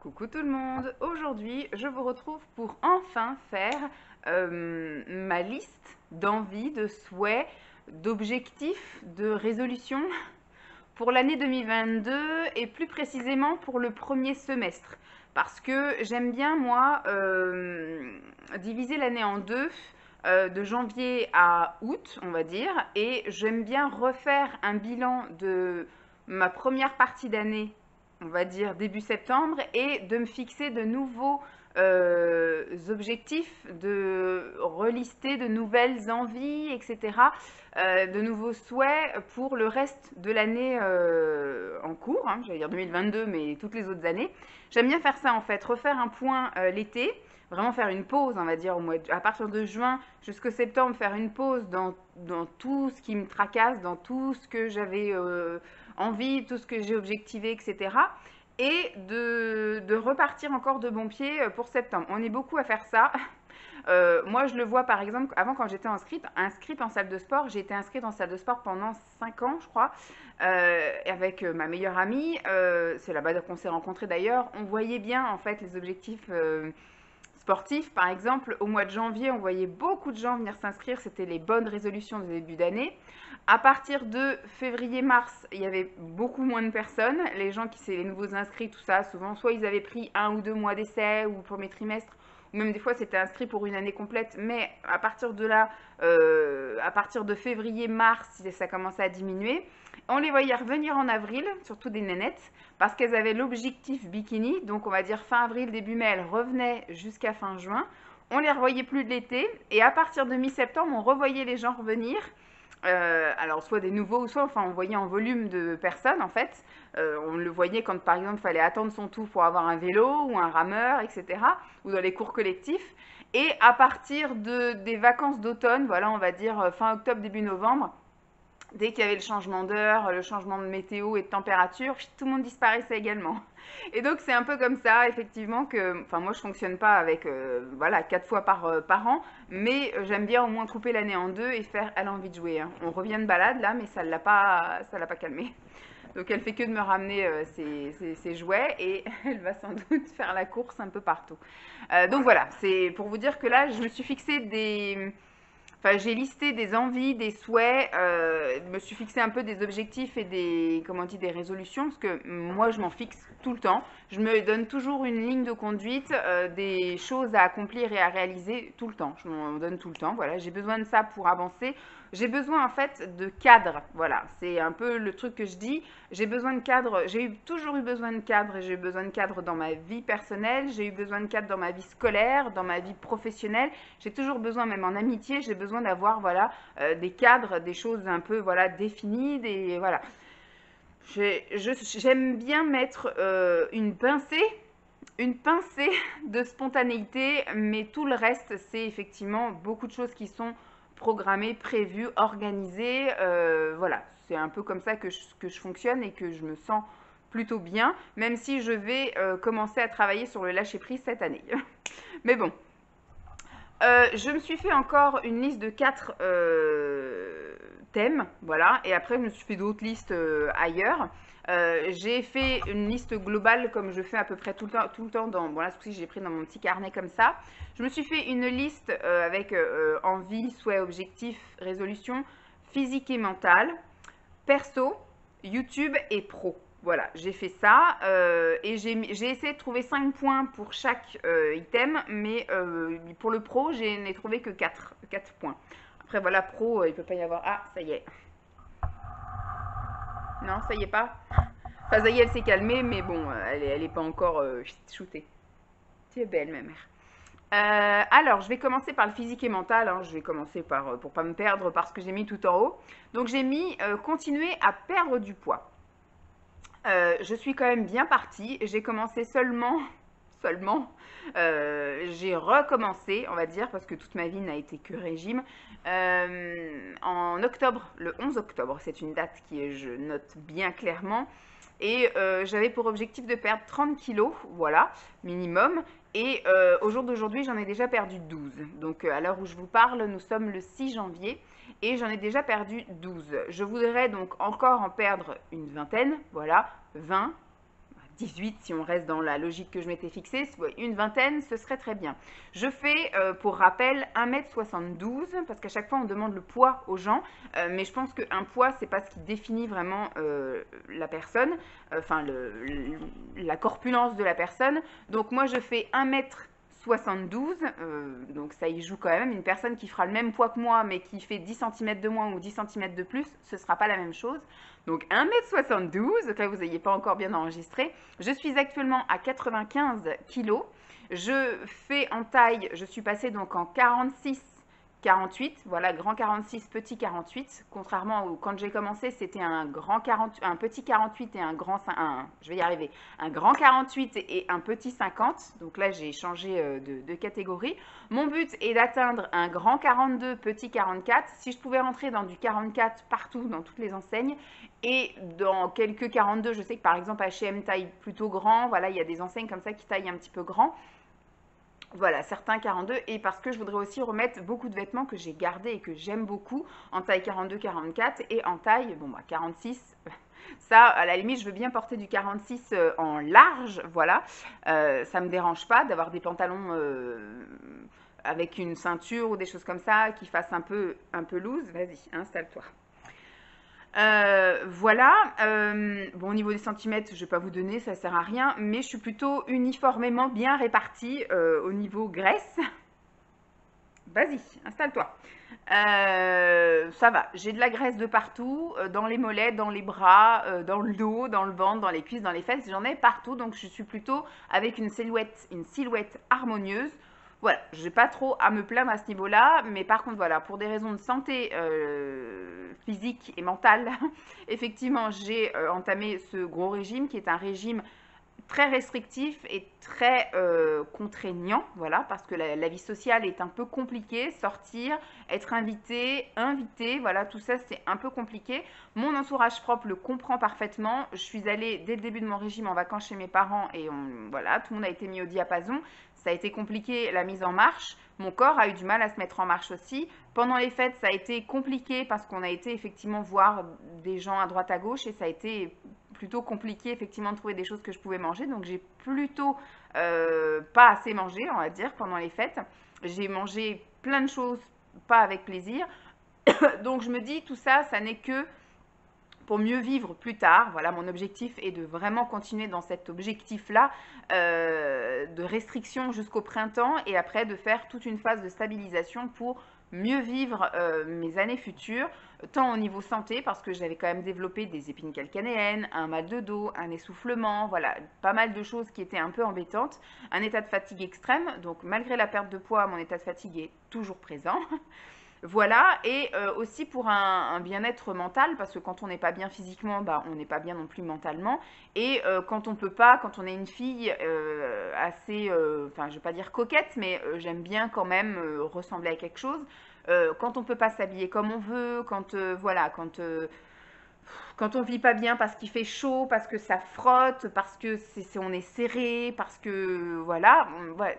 Coucou tout le monde, aujourd'hui je vous retrouve pour enfin faire ma liste d'envies, de souhaits, d'objectifs, de résolutions pour l'année 2022 et plus précisément pour le premier semestre. Parce que j'aime bien moi diviser l'année en deux, de janvier à août on va dire, et j'aime bien refaire un bilan de ma première partie d'année, on va dire début septembre, et de me fixer de nouveaux objectifs, de relister de nouvelles envies, etc., de nouveaux souhaits pour le reste de l'année en cours, hein, j'allais dire 2022, mais toutes les autres années. J'aime bien faire ça en fait, refaire un point l'été, vraiment faire une pause, on va dire, à partir de juin jusqu'au septembre, faire une pause dans tout ce qui me tracasse, dans tout ce que j'avais envie, tout ce que j'ai objectivé, etc. Et de repartir encore de bon pied pour septembre. On est beaucoup à faire ça. Moi, je le vois par exemple, avant quand j'étais inscrite en salle de sport, j'ai été inscrite en salle de sport pendant 5 ans, je crois, avec ma meilleure amie. C'est là-bas qu'on s'est rencontrés d'ailleurs. On voyait bien en fait les objectifs sportifs. Par exemple, au mois de janvier, on voyait beaucoup de gens venir s'inscrire. C'était les bonnes résolutions de début d'année. À partir de février-mars, il y avait beaucoup moins de personnes. Les gens c'est les nouveaux inscrits, tout ça, souvent, soit ils avaient pris 1 ou 2 mois d'essai ou premier trimestre, ou même des fois c'était inscrit pour une année complète. Mais à partir de là, à partir de février-mars, ça commençait à diminuer. On les voyait revenir en avril, surtout des nénettes, parce qu'elles avaient l'objectif bikini. Donc on va dire fin avril, début mai, elles revenaient jusqu'à fin juin. On les revoyait plus de l'été. Et à partir de mi-septembre, on revoyait les gens revenir. Alors soit des nouveaux, soit enfin on voyait en volume de personnes en fait. On le voyait quand par exemple il fallait attendre son tour pour avoir un vélo ou un rameur, etc. Ou dans les cours collectifs. Et à partir des vacances d'automne, voilà, on va dire fin octobre, début novembre, dès qu'il y avait le changement d'heure, le changement de météo et de température, tout le monde disparaissait également. Et donc c'est un peu comme ça, effectivement, que, enfin moi je fonctionne pas avec, voilà, 4 fois par an, mais j'aime bien au moins couper l'année en deux et faire, elle a envie de jouer, hein. On revient de balade là, mais ça l'a pas calmée. Donc elle fait que de me ramener ses jouets et elle va sans doute faire la course un peu partout. Donc voilà, c'est pour vous dire que là je me suis fixé Enfin, j'ai listé des envies, des souhaits, me suis fixé un peu des objectifs et comment on dit, des résolutions, parce que moi, je m'en fixe tout le temps. Je me donne toujours une ligne de conduite, des choses à accomplir et à réaliser tout le temps. Je m'en donne tout le temps, voilà. J'ai besoin de ça pour avancer. J'ai besoin, en fait, de cadre, voilà. C'est un peu le truc que je dis. J'ai besoin de cadre, toujours eu besoin de cadre, et j'ai eu besoin de cadre dans ma vie personnelle, j'ai eu besoin de cadre dans ma vie scolaire, dans ma vie professionnelle. J'ai toujours besoin, même en amitié, j'ai besoin d'avoir, voilà, des cadres, des choses un peu, voilà, définies, voilà. J'aime bien mettre une pincée de spontanéité, mais tout le reste, c'est effectivement beaucoup de choses qui sont programmées, prévues, organisées. Voilà, c'est un peu comme ça que je fonctionne et que je me sens plutôt bien, même si je vais commencer à travailler sur le lâcher-prise cette année. Mais bon, je me suis fait encore une liste de 4 thèmes, voilà, et après je me suis fait d'autres listes ailleurs. J'ai fait une liste globale comme je fais à peu près tout le temps dans, bon là j'ai pris dans mon petit carnet comme ça. Je me suis fait une liste avec envie, souhait, objectif, résolution, physique et mentale, perso, YouTube et pro. Voilà, j'ai fait ça et j'ai essayé de trouver 5 points pour chaque item, mais pour le pro, je n'ai trouvé que 4 points. Après, voilà, pro, il ne peut pas y avoir... Ah, ça y est. Non, ça y est pas. Enfin, ça y est, elle s'est calmée, mais bon, elle est pas encore shootée. Tu es belle, ma mère. Alors, je vais commencer par le physique et mental, hein. Je vais commencer pour pas me perdre par ce que j'ai mis tout en haut. Donc, j'ai mis continuer à perdre du poids. Je suis quand même bien partie. J'ai commencé seulement, j'ai recommencé, on va dire, parce que toute ma vie n'a été que régime, en octobre, le 11 octobre. C'est une date je note bien clairement. Et j'avais pour objectif de perdre 30 kilos, voilà, minimum. Et au jour d'aujourd'hui, j'en ai déjà perdu 12. Donc à l'heure où je vous parle, nous sommes le 6 janvier et j'en ai déjà perdu 12. Je voudrais donc encore en perdre une vingtaine, voilà, 20, 18 si on reste dans la logique que je m'étais fixée, une vingtaine, ce serait très bien. Je fais, pour rappel, 1,72 m, parce qu'à chaque fois on demande le poids aux gens, mais je pense qu'un poids, c'est pas ce qui définit vraiment la personne, enfin la corpulence de la personne. Donc moi je fais 1,72 m, donc ça y joue quand même. Une personne qui fera le même poids que moi, mais qui fait 10 cm de moins ou 10 cm de plus, ce ne sera pas la même chose. Donc 1,72 m, au cas où vous n'ayez pas encore bien enregistré. Je suis actuellement à 95 kg. Je fais en taille, je suis passée donc en 46, 48, voilà, grand 46, petit 48, contrairement à quand j'ai commencé, c'était un petit 48 et un grand, je vais y arriver, un grand 48 et un petit 50, donc là j'ai changé de catégorie. Mon but est d'atteindre un grand 42, petit 44, si je pouvais rentrer dans du 44 partout, dans toutes les enseignes, et dans quelques 42, je sais que par exemple H&M taille plutôt grand, voilà, il y a des enseignes comme ça qui taillent un petit peu grand. Voilà, certains 42, et parce que je voudrais aussi remettre beaucoup de vêtements que j'ai gardés et que j'aime beaucoup en taille 42, 44 et en taille, bon bah 46, ça à la limite je veux bien porter du 46 en large, voilà, ça me dérange pas d'avoir des pantalons avec une ceinture ou des choses comme ça qui fassent un peu loose, vas-y, installe-toi. Voilà, bon au niveau des centimètres, je ne vais pas vous donner, ça sert à rien, mais je suis plutôt uniformément bien répartie au niveau graisse. Vas-y, installe-toi. Ça va, j'ai de la graisse de partout, dans les mollets, dans les bras, dans le dos, dans le ventre, dans les cuisses, dans les fesses, j'en ai partout, donc je suis plutôt avec une silhouette harmonieuse. Voilà, je n'ai pas trop à me plaindre à ce niveau-là, mais par contre, voilà, pour des raisons de santé physique et mentale, effectivement, j'ai entamé ce gros régime qui est un régime très restrictif et très contraignant, voilà, parce que la vie sociale est un peu compliquée, sortir, être invité, voilà, tout ça c'est un peu compliqué. Mon entourage propre le comprend parfaitement. Je suis allée dès le début de mon régime en vacances chez mes parents et voilà, tout le monde a été mis au diapason. Ça a été compliqué la mise en marche. Mon corps a eu du mal à se mettre en marche aussi. Pendant les fêtes, ça a été compliqué parce qu'on a été effectivement voir des gens à droite à gauche et ça a été plutôt compliqué effectivement de trouver des choses que je pouvais manger. Donc j'ai plutôt pas assez mangé, on va dire, pendant les fêtes. J'ai mangé plein de choses, pas avec plaisir. Donc je me dis, tout ça, ça n'est que pour mieux vivre plus tard. Voilà, mon objectif est de vraiment continuer dans cet objectif-là de restriction jusqu'au printemps et après de faire toute une phase de stabilisation pour mieux vivre mes années futures, tant au niveau santé, parce que j'avais quand même développé des épines calcanéennes, un mal de dos, un essoufflement, voilà, pas mal de choses qui étaient un peu embêtantes, un état de fatigue extrême, donc malgré la perte de poids, mon état de fatigue est toujours présent. Voilà, et aussi pour un bien-être mental, parce que quand on n'est pas bien physiquement, bah, on n'est pas bien non plus mentalement. Et quand on peut pas, quand on est une fille assez, enfin je ne vais pas dire coquette, mais j'aime bien quand même ressembler à quelque chose. Quand on peut pas s'habiller comme on veut, quand voilà, quand on vit pas bien parce qu'il fait chaud, parce que ça frotte, parce que on est serré, parce que voilà,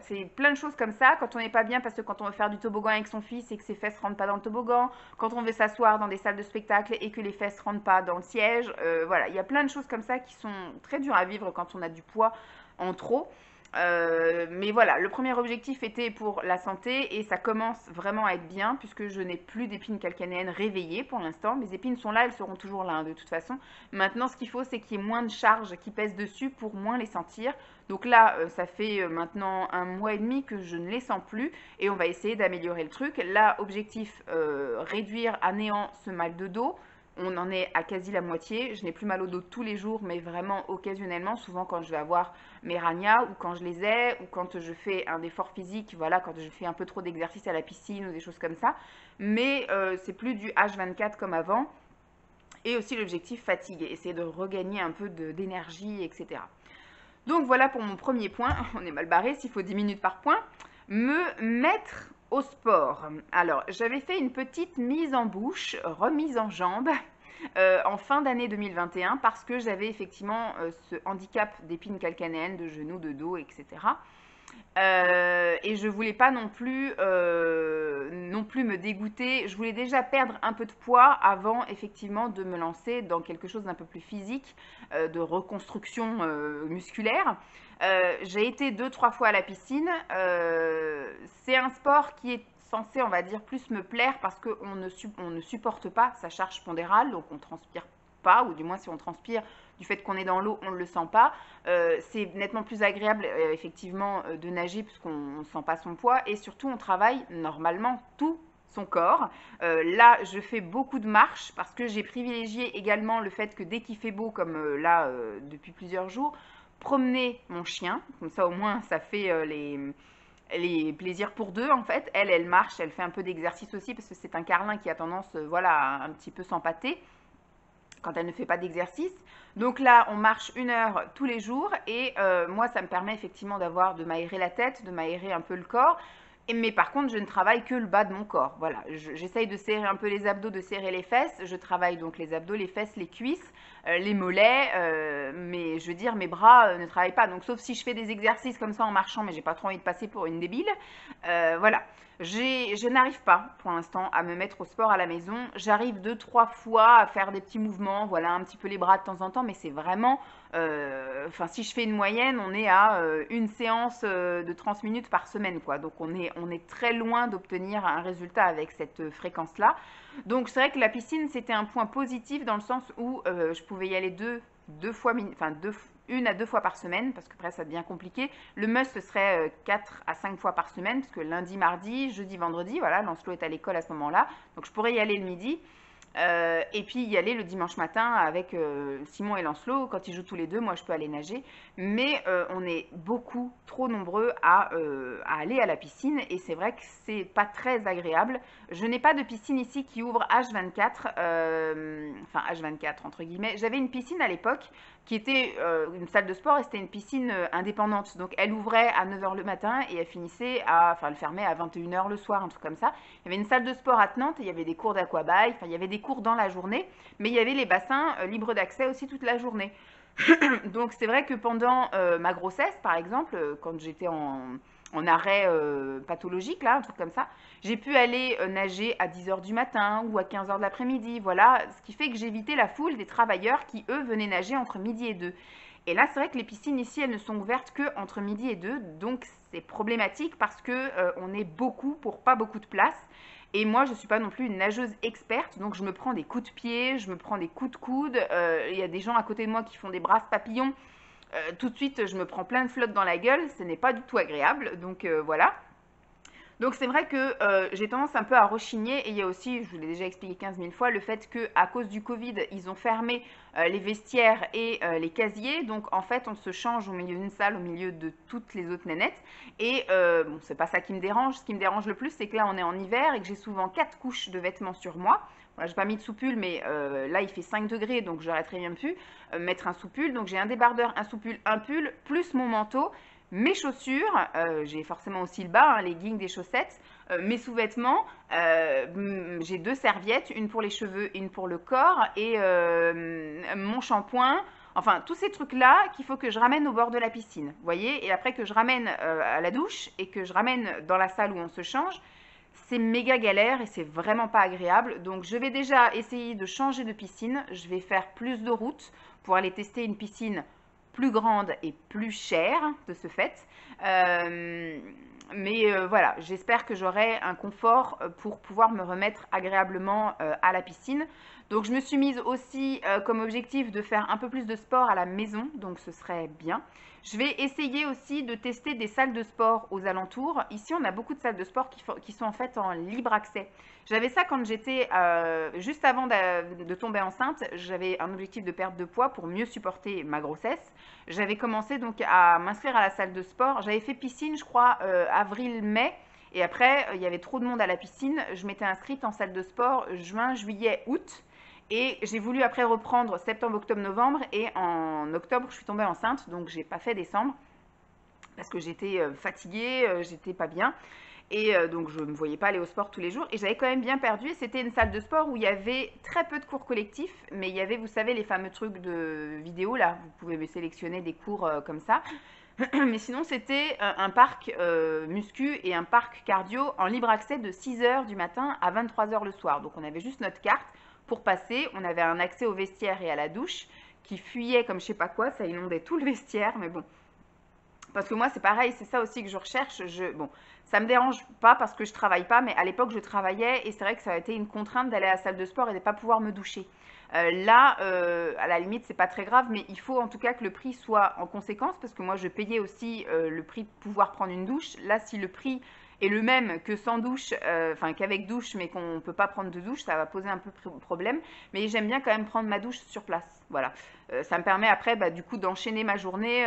c'est plein de choses comme ça. Quand on n'est pas bien parce que quand on veut faire du toboggan avec son fils et que ses fesses rentrent pas dans le toboggan, quand on veut s'asseoir dans des salles de spectacle et que les fesses rentrent pas dans le siège, voilà, il y a plein de choses comme ça qui sont très dures à vivre quand on a du poids en trop. Mais voilà, le premier objectif était pour la santé et ça commence vraiment à être bien puisque je n'ai plus d'épines calcanéennes réveillées pour l'instant. Mes épines sont là, elles seront toujours là de toute façon. Maintenant, ce qu'il faut, c'est qu'il y ait moins de charge qui pèse dessus pour moins les sentir. Donc là, ça fait maintenant 1 mois et demi que je ne les sens plus et on va essayer d'améliorer le truc. Là, objectif, réduire à néant ce mal de dos. On en est à quasi la moitié. Je n'ai plus mal au dos tous les jours, mais vraiment occasionnellement, souvent quand je vais avoir mes ranias ou quand je les ai ou quand je fais un effort physique, voilà, quand je fais un peu trop d'exercice à la piscine ou des choses comme ça. Mais c'est plus du H24 comme avant. Et aussi l'objectif fatigue, essayer de regagner un peu d'énergie, etc. Donc voilà pour mon premier point. On est mal barré s'il faut 10 minutes par point. Me mettre au sport. Alors, j'avais fait une petite mise en bouche, remise en jambes en fin d'année 2021 parce que j'avais effectivement ce handicap d'épines calcanéennes, de genoux, de dos, etc. Et je voulais pas non plus me dégoûter. Je voulais déjà perdre un peu de poids avant effectivement de me lancer dans quelque chose d'un peu plus physique, de reconstruction musculaire. J'ai été 2, 3 fois à la piscine. C'est un sport qui est censé, on va dire, plus me plaire parce on ne supporte pas sa charge pondérale, donc on transpire pas, ou du moins si on transpire, du fait qu'on est dans l'eau, on ne le sent pas. C'est nettement plus agréable, effectivement, de nager puisqu'on ne sent pas son poids. Et surtout, on travaille normalement tout son corps. Là, je fais beaucoup de marches parce que j'ai privilégié également le fait que dès qu'il fait beau, comme là, depuis plusieurs jours, promener mon chien. Comme ça, au moins, ça fait les plaisirs pour deux en fait. Elle marche, elle fait un peu d'exercice aussi parce que c'est un carlin qui a tendance, voilà, à un petit peu s'empâter quand elle ne fait pas d'exercice. Donc là, on marche 1 heure tous les jours et moi, ça me permet effectivement de m'aérer la tête, de m'aérer un peu le corps. Mais par contre, je ne travaille que le bas de mon corps. Voilà, j'essaye de serrer un peu les abdos, de serrer les fesses. Je travaille donc les abdos, les fesses, les cuisses, les mollets. Mais je veux dire, mes bras ne travaillent pas. Donc, sauf si je fais des exercices comme ça en marchant, mais j'ai pas trop envie de passer pour une débile. Voilà. Je n'arrive pas pour l'instant à me mettre au sport à la maison. J'arrive 2, 3 fois à faire des petits mouvements, voilà, un petit peu les bras de temps en temps, mais c'est vraiment, enfin, si je fais une moyenne, on est à une séance de 30 minutes par semaine, quoi. Donc on est très loin d'obtenir un résultat avec cette fréquence-là. Donc c'est vrai que la piscine, c'était un point positif dans le sens où je pouvais y aller deux fois, enfin 1 à 2 fois par semaine, parce que après ça devient compliqué. Le must, ce serait 4 à 5 fois par semaine, parce que lundi, mardi, jeudi, vendredi, voilà, Lancelot est à l'école à ce moment-là, donc je pourrais y aller le midi. Et puis y aller le dimanche matin avec Simon et Lancelot. Quand ils jouent tous les deux, moi je peux aller nager. Mais on est beaucoup trop nombreux à aller à la piscine et c'est vrai que c'est pas très agréable. Je n'ai pas de piscine ici qui ouvre H24, enfin H24 entre guillemets. J'avais une piscine à l'époque qui était une salle de sport et c'était une piscine indépendante. Donc elle ouvrait à 9 h le matin et elle finissait enfin elle fermait à 21 h le soir, un truc comme ça. Il y avait une salle de sport à Nantes et il y avait des cours d'aquabike, enfin il y avait des cours dans la journée, mais il y avait les bassins libres d'accès aussi toute la journée. Donc c'est vrai que pendant ma grossesse, par exemple, quand j'étais en arrêt pathologique, là, un truc comme ça, j'ai pu aller nager à 10 h du matin ou à 15 h de l'après-midi, voilà, ce qui fait que j'évitais la foule des travailleurs qui, eux, venaient nager entre midi et 2. Et là, c'est vrai que les piscines ici, elles ne sont ouvertes que entre midi et 2, donc c'est problématique parce que on est beaucoup pour pas beaucoup de place. Et moi, je ne suis pas non plus une nageuse experte, donc je me prends des coups de pied, je me prends des coups de coude. Il y a des gens à côté de moi qui font des brasses papillons. Tout de suite, je me prends plein de flotte dans la gueule. Ce n'est pas du tout agréable. Donc voilà. Donc c'est vrai que j'ai tendance un peu à rechigner et il y a aussi, je vous l'ai déjà expliqué 15 000 fois, le fait qu'à cause du Covid, ils ont fermé les vestiaires et les casiers. Donc en fait, on se change au milieu d'une salle, au milieu de toutes les autres nénettes. Et bon, c'est pas ça qui me dérange. Ce qui me dérange le plus, c'est que là, on est en hiver et que j'ai souvent 4 couches de vêtements sur moi. Voilà, j'ai pas mis de soupule, mais là, il fait 5 degrés, donc j'aurais très bien pu mettre un soupule. Donc j'ai un débardeur, un soupule, un pull, plus mon manteau. Mes chaussures, j'ai forcément aussi le bas, hein, les leggings, des chaussettes, mes sous-vêtements, j'ai 2 serviettes, une pour les cheveux, une pour le corps, et mon shampoing, enfin tous ces trucs-là qu'il faut que je ramène au bord de la piscine, vous voyez, et après que je ramène à la douche et que je ramène dans la salle où on se change, c'est méga galère et c'est vraiment pas agréable. Donc je vais déjà essayer de changer de piscine, je vais faire plus de routes pour aller tester une piscine plus grande et plus chère de ce fait. Mais voilà, j'espère que j'aurai un confort pour pouvoir me remettre agréablement à la piscine. Donc je me suis mise aussi comme objectif de faire un peu plus de sport à la maison, donc ce serait bien. Je vais essayer aussi de tester des salles de sport aux alentours. Ici, on a beaucoup de salles de sport qui sont en fait en libre accès. J'avais ça quand j'étais, juste avant de tomber enceinte, j'avais un objectif de perte de poids pour mieux supporter ma grossesse. J'avais commencé donc à m'inscrire à la salle de sport. J'avais fait piscine, je crois, avril-mai. Et après, il y avait trop de monde à la piscine. Je m'étais inscrite en salle de sport juin, juillet, août. Et j'ai voulu après reprendre septembre, octobre, novembre. Et en octobre, je suis tombée enceinte. Donc, j'ai pas fait décembre. Parce que j'étais fatiguée, j'étais pas bien. Et donc, je ne me voyais pas aller au sport tous les jours. Et j'avais quand même bien perdu. Et c'était une salle de sport où il y avait très peu de cours collectifs. Mais il y avait, vous savez, les fameux trucs de vidéo, là. Vous pouvez me sélectionner des cours comme ça. Mais sinon, c'était un parc muscu et un parc cardio en libre accès de 6 h du matin à 23 h le soir. Donc on avait juste notre carte pour passer. On avait un accès au vestiaire et à la douche qui fuyait comme je sais pas quoi. Ça inondait tout le vestiaire, mais bon. Parce que moi, c'est pareil, c'est ça aussi que je recherche. Bon, ça me dérange pas parce que je travaille pas, mais à l'époque, je travaillais et c'est vrai que ça a été une contrainte d'aller à la salle de sport et de ne pas pouvoir me doucher. Là, à la limite, c'est pas très grave, mais il faut en tout cas que le prix soit en conséquence parce que moi, je payais aussi le prix de pouvoir prendre une douche. Là, si le prix est le même que sans douche, enfin qu'avec douche, mais qu'on ne peut pas prendre de douche, ça va poser un peu problème. Mais j'aime bien quand même prendre ma douche sur place. Voilà. Ça me permet après, bah, du coup, d'enchaîner ma journée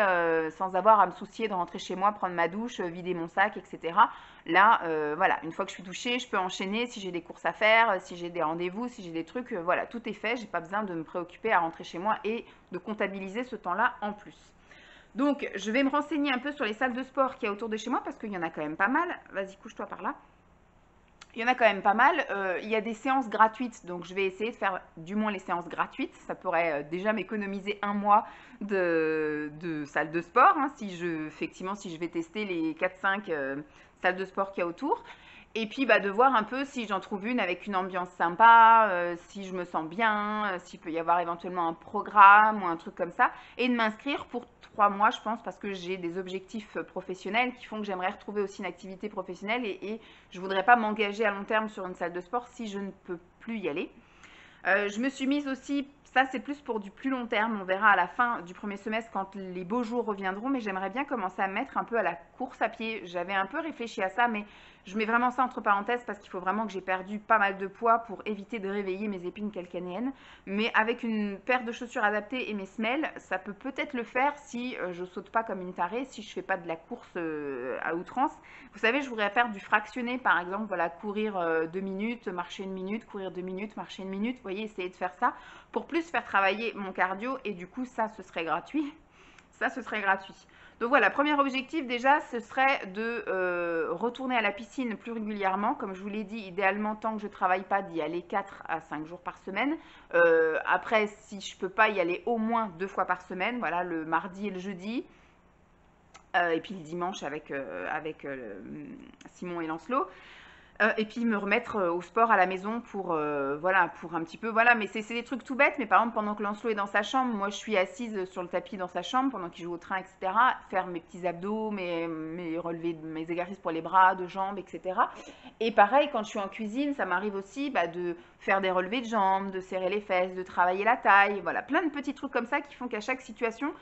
sans avoir à me soucier de rentrer chez moi, prendre ma douche, vider mon sac, etc. Là, voilà, une fois que je suis douchée, je peux enchaîner si j'ai des courses à faire, si j'ai des rendez-vous, si j'ai des trucs, voilà, tout est fait. J'ai pas besoin de me préoccuper à rentrer chez moi et de comptabiliser ce temps-là en plus. Donc, je vais me renseigner un peu sur les salles de sport qu'il y a autour de chez moi parce qu'il y en a quand même pas mal. Vas-y, couche-toi par là. Il y en a quand même pas mal. Il y a des séances gratuites, donc je vais essayer de faire du moins les séances gratuites. Ça pourrait déjà m'économiser un mois de salle de sport, hein, effectivement, si je vais tester les 4-5 salles de sport qu'il y a autour. Et puis bah, de voir un peu si j'en trouve une avec une ambiance sympa, si je me sens bien, s'il peut y avoir éventuellement un programme ou un truc comme ça. Et de m'inscrire pour 3 mois, je pense, parce que j'ai des objectifs professionnels qui font que j'aimerais retrouver aussi une activité professionnelle et je ne voudrais pas m'engager à long terme sur une salle de sport si je ne peux plus y aller. Je me suis mise aussi, ça c'est plus pour du plus long terme, on verra à la fin du premier semestre quand les beaux jours reviendront, mais j'aimerais bien commencer à me mettre un peu à la course à pied. J'avais un peu réfléchi à ça, mais je mets vraiment ça entre parenthèses parce qu'il faut vraiment que j'ai perdu pas mal de poids pour éviter de réveiller mes épines calcanéennes. Mais avec une paire de chaussures adaptées et mes semelles, ça peut peut-être le faire si je saute pas comme une tarée, si je fais pas de la course à outrance. Vous savez, je voudrais faire du fractionné, par exemple, voilà, courir 2 minutes, marcher 1 minute, courir 2 minutes, marcher 1 minute. Vous voyez, essayer de faire ça pour plus faire travailler mon cardio et du coup, ça, ce serait gratuit. Ça, ce serait gratuit. Donc voilà, premier objectif déjà, ce serait de retourner à la piscine plus régulièrement. Comme je vous l'ai dit, idéalement, tant que je ne travaille pas, d'y aller 4 à 5 jours par semaine. Après, si je ne peux pas y aller au moins 2 fois par semaine, voilà, le mardi et le jeudi. Et puis le dimanche avec Simon et Lancelot. Et puis me remettre au sport à la maison voilà, pour un petit peu, voilà, mais c'est des trucs tout bêtes, mais par exemple pendant que Lancelot est dans sa chambre, moi je suis assise sur le tapis dans sa chambre pendant qu'il joue au train, etc., faire mes petits abdos, mes relevés, mes exercices pour les bras, de jambes, etc. Et pareil, quand je suis en cuisine, ça m'arrive aussi de faire des relevés de jambes, de serrer les fesses, de travailler la taille, voilà, plein de petits trucs comme ça qui font qu'à chaque situation,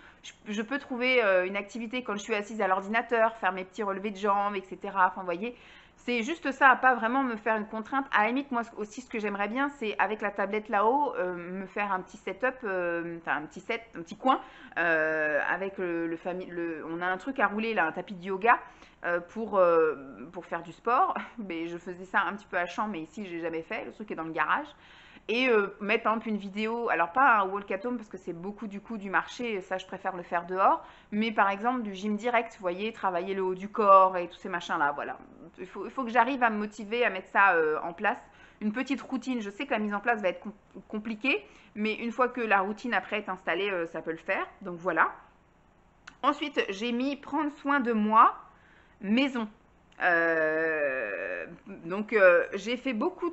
je peux trouver une activité quand je suis assise à l'ordinateur, faire mes petits relevés de jambes, etc. Enfin, vous voyez, c'est juste ça, à pas vraiment me faire une contrainte. À la limite, moi aussi, ce que j'aimerais bien, c'est avec la tablette là-haut, me faire un petit setup, enfin un petit coin, avec on a un truc à rouler là, un tapis de yoga pour faire du sport. Mais je faisais ça un petit peu à champ, mais ici, j'ai jamais fait. Le truc est dans le garage. Et mettre par exemple une vidéo, alors pas un walkathon parce que c'est beaucoup du coup du marché, ça je préfère le faire dehors, mais par exemple du gym direct, vous voyez, travailler le haut du corps et tous ces machins là, voilà. Il faut que j'arrive à me motiver à mettre ça en place. Une petite routine, je sais que la mise en place va être compliquée, mais une fois que la routine après est installée, ça peut le faire, donc voilà. Ensuite, j'ai mis prendre soin de moi, maison. Donc j'ai fait beaucoup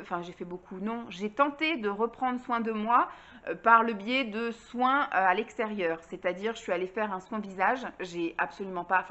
enfin j'ai fait beaucoup, non, j'ai tenté de reprendre soin de moi par le biais de soins à l'extérieur, c'est-à-dire je suis allée faire un soin visage, j'ai absolument pas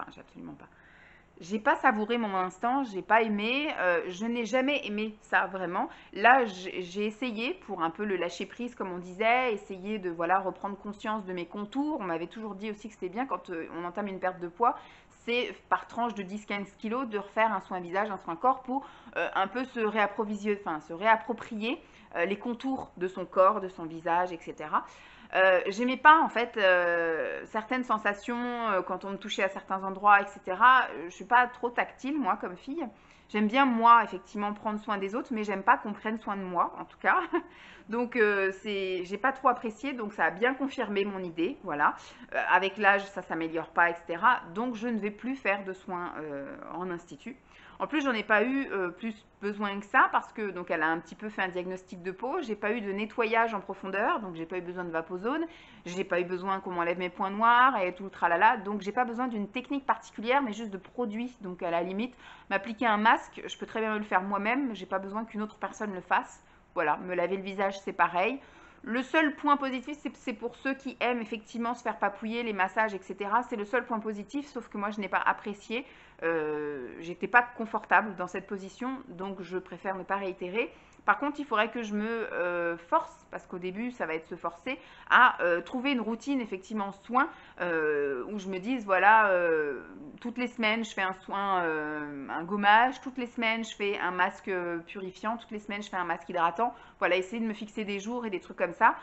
savouré mon instant, j'ai pas aimé, je n'ai jamais aimé ça vraiment. Là, j'ai essayé pour un peu le lâcher prise, comme on disait, essayer de voilà reprendre conscience de mes contours. On m'avait toujours dit aussi que c'était bien quand on entame une perte de poids, c'est par tranche de 10-15 kilos de refaire un soin visage, un soin corps pour un peu se réapproprier les contours de son corps, de son visage, etc. J'aimais pas en fait certaines sensations quand on me touchait à certains endroits, etc. Je suis pas trop tactile moi comme fille. J'aime bien moi effectivement prendre soin des autres, mais j'aime pas qu'on prenne soin de moi en tout cas. Donc j'ai pas trop apprécié, donc ça a bien confirmé mon idée, voilà. Avec l'âge ça s'améliore pas, etc. Donc je ne vais plus faire de soins en institut. En plus, j'en ai pas eu plus besoin que ça parce que donc elle a un petit peu fait un diagnostic de peau. J'ai pas eu de nettoyage en profondeur, donc j'ai pas eu besoin de vaposone. J'ai pas eu besoin qu'on m'enlève mes points noirs et tout le tralala. Donc j'ai pas besoin d'une technique particulière, mais juste de produits. Donc à la limite, m'appliquer un masque, je peux très bien me le faire moi-même. J'ai pas besoin qu'une autre personne le fasse. Voilà, me laver le visage, c'est pareil. Le seul point positif, c'est pour ceux qui aiment effectivement se faire papouiller, les massages, etc. C'est le seul point positif, sauf que moi, je n'ai pas apprécié. J'étais pas confortable dans cette position, donc je préfère ne pas réitérer. Par contre, il faudrait que je me force, parce qu'au début, ça va être se forcer, à trouver une routine, effectivement, soin, où je me dise, voilà, toutes les semaines, je fais un soin, un gommage, toutes les semaines, je fais un masque purifiant, toutes les semaines, je fais un masque hydratant. Voilà, essayer de me fixer des jours et des trucs comme ça.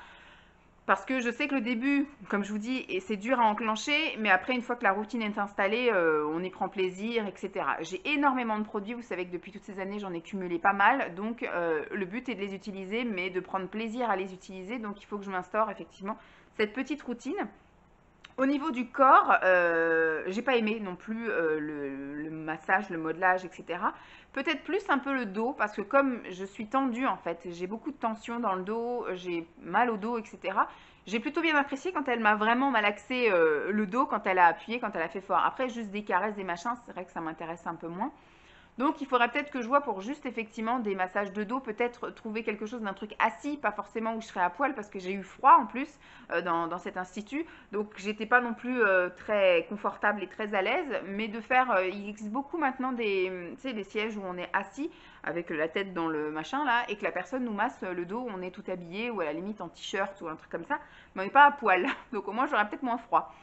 Parce que je sais que le début, comme je vous dis, c'est dur à enclencher, mais après, une fois que la routine est installée, on y prend plaisir, etc. J'ai énormément de produits, vous savez que depuis toutes ces années, j'en ai cumulé pas mal, donc le but est de les utiliser, mais de prendre plaisir à les utiliser, donc il faut que je m'instaure effectivement cette petite routine. Au niveau du corps, j'ai pas aimé non plus le massage, le modelage, etc. Peut-être plus un peu le dos, parce que comme je suis tendue en fait, j'ai beaucoup de tension dans le dos, j'ai mal au dos, etc. J'ai plutôt bien apprécié quand elle m'a vraiment malaxé le dos, quand elle a appuyé, quand elle a fait fort. Après, juste des caresses, des machins, c'est vrai que ça m'intéresse un peu moins. Donc il faudrait peut-être que je vois pour juste effectivement des massages de dos, peut-être trouver quelque chose d'un truc assis, pas forcément où je serais à poil parce que j'ai eu froid en plus dans cet institut. Donc j'étais pas non plus très confortable et très à l'aise, mais de faire, il existe beaucoup maintenant des, tu sais, des sièges où on est assis avec la tête dans le machin là et que la personne nous masse le dos, où on est tout habillé ou à la limite en t-shirt ou un truc comme ça, mais on n'est pas à poil. Donc au moins j'aurais peut-être moins froid.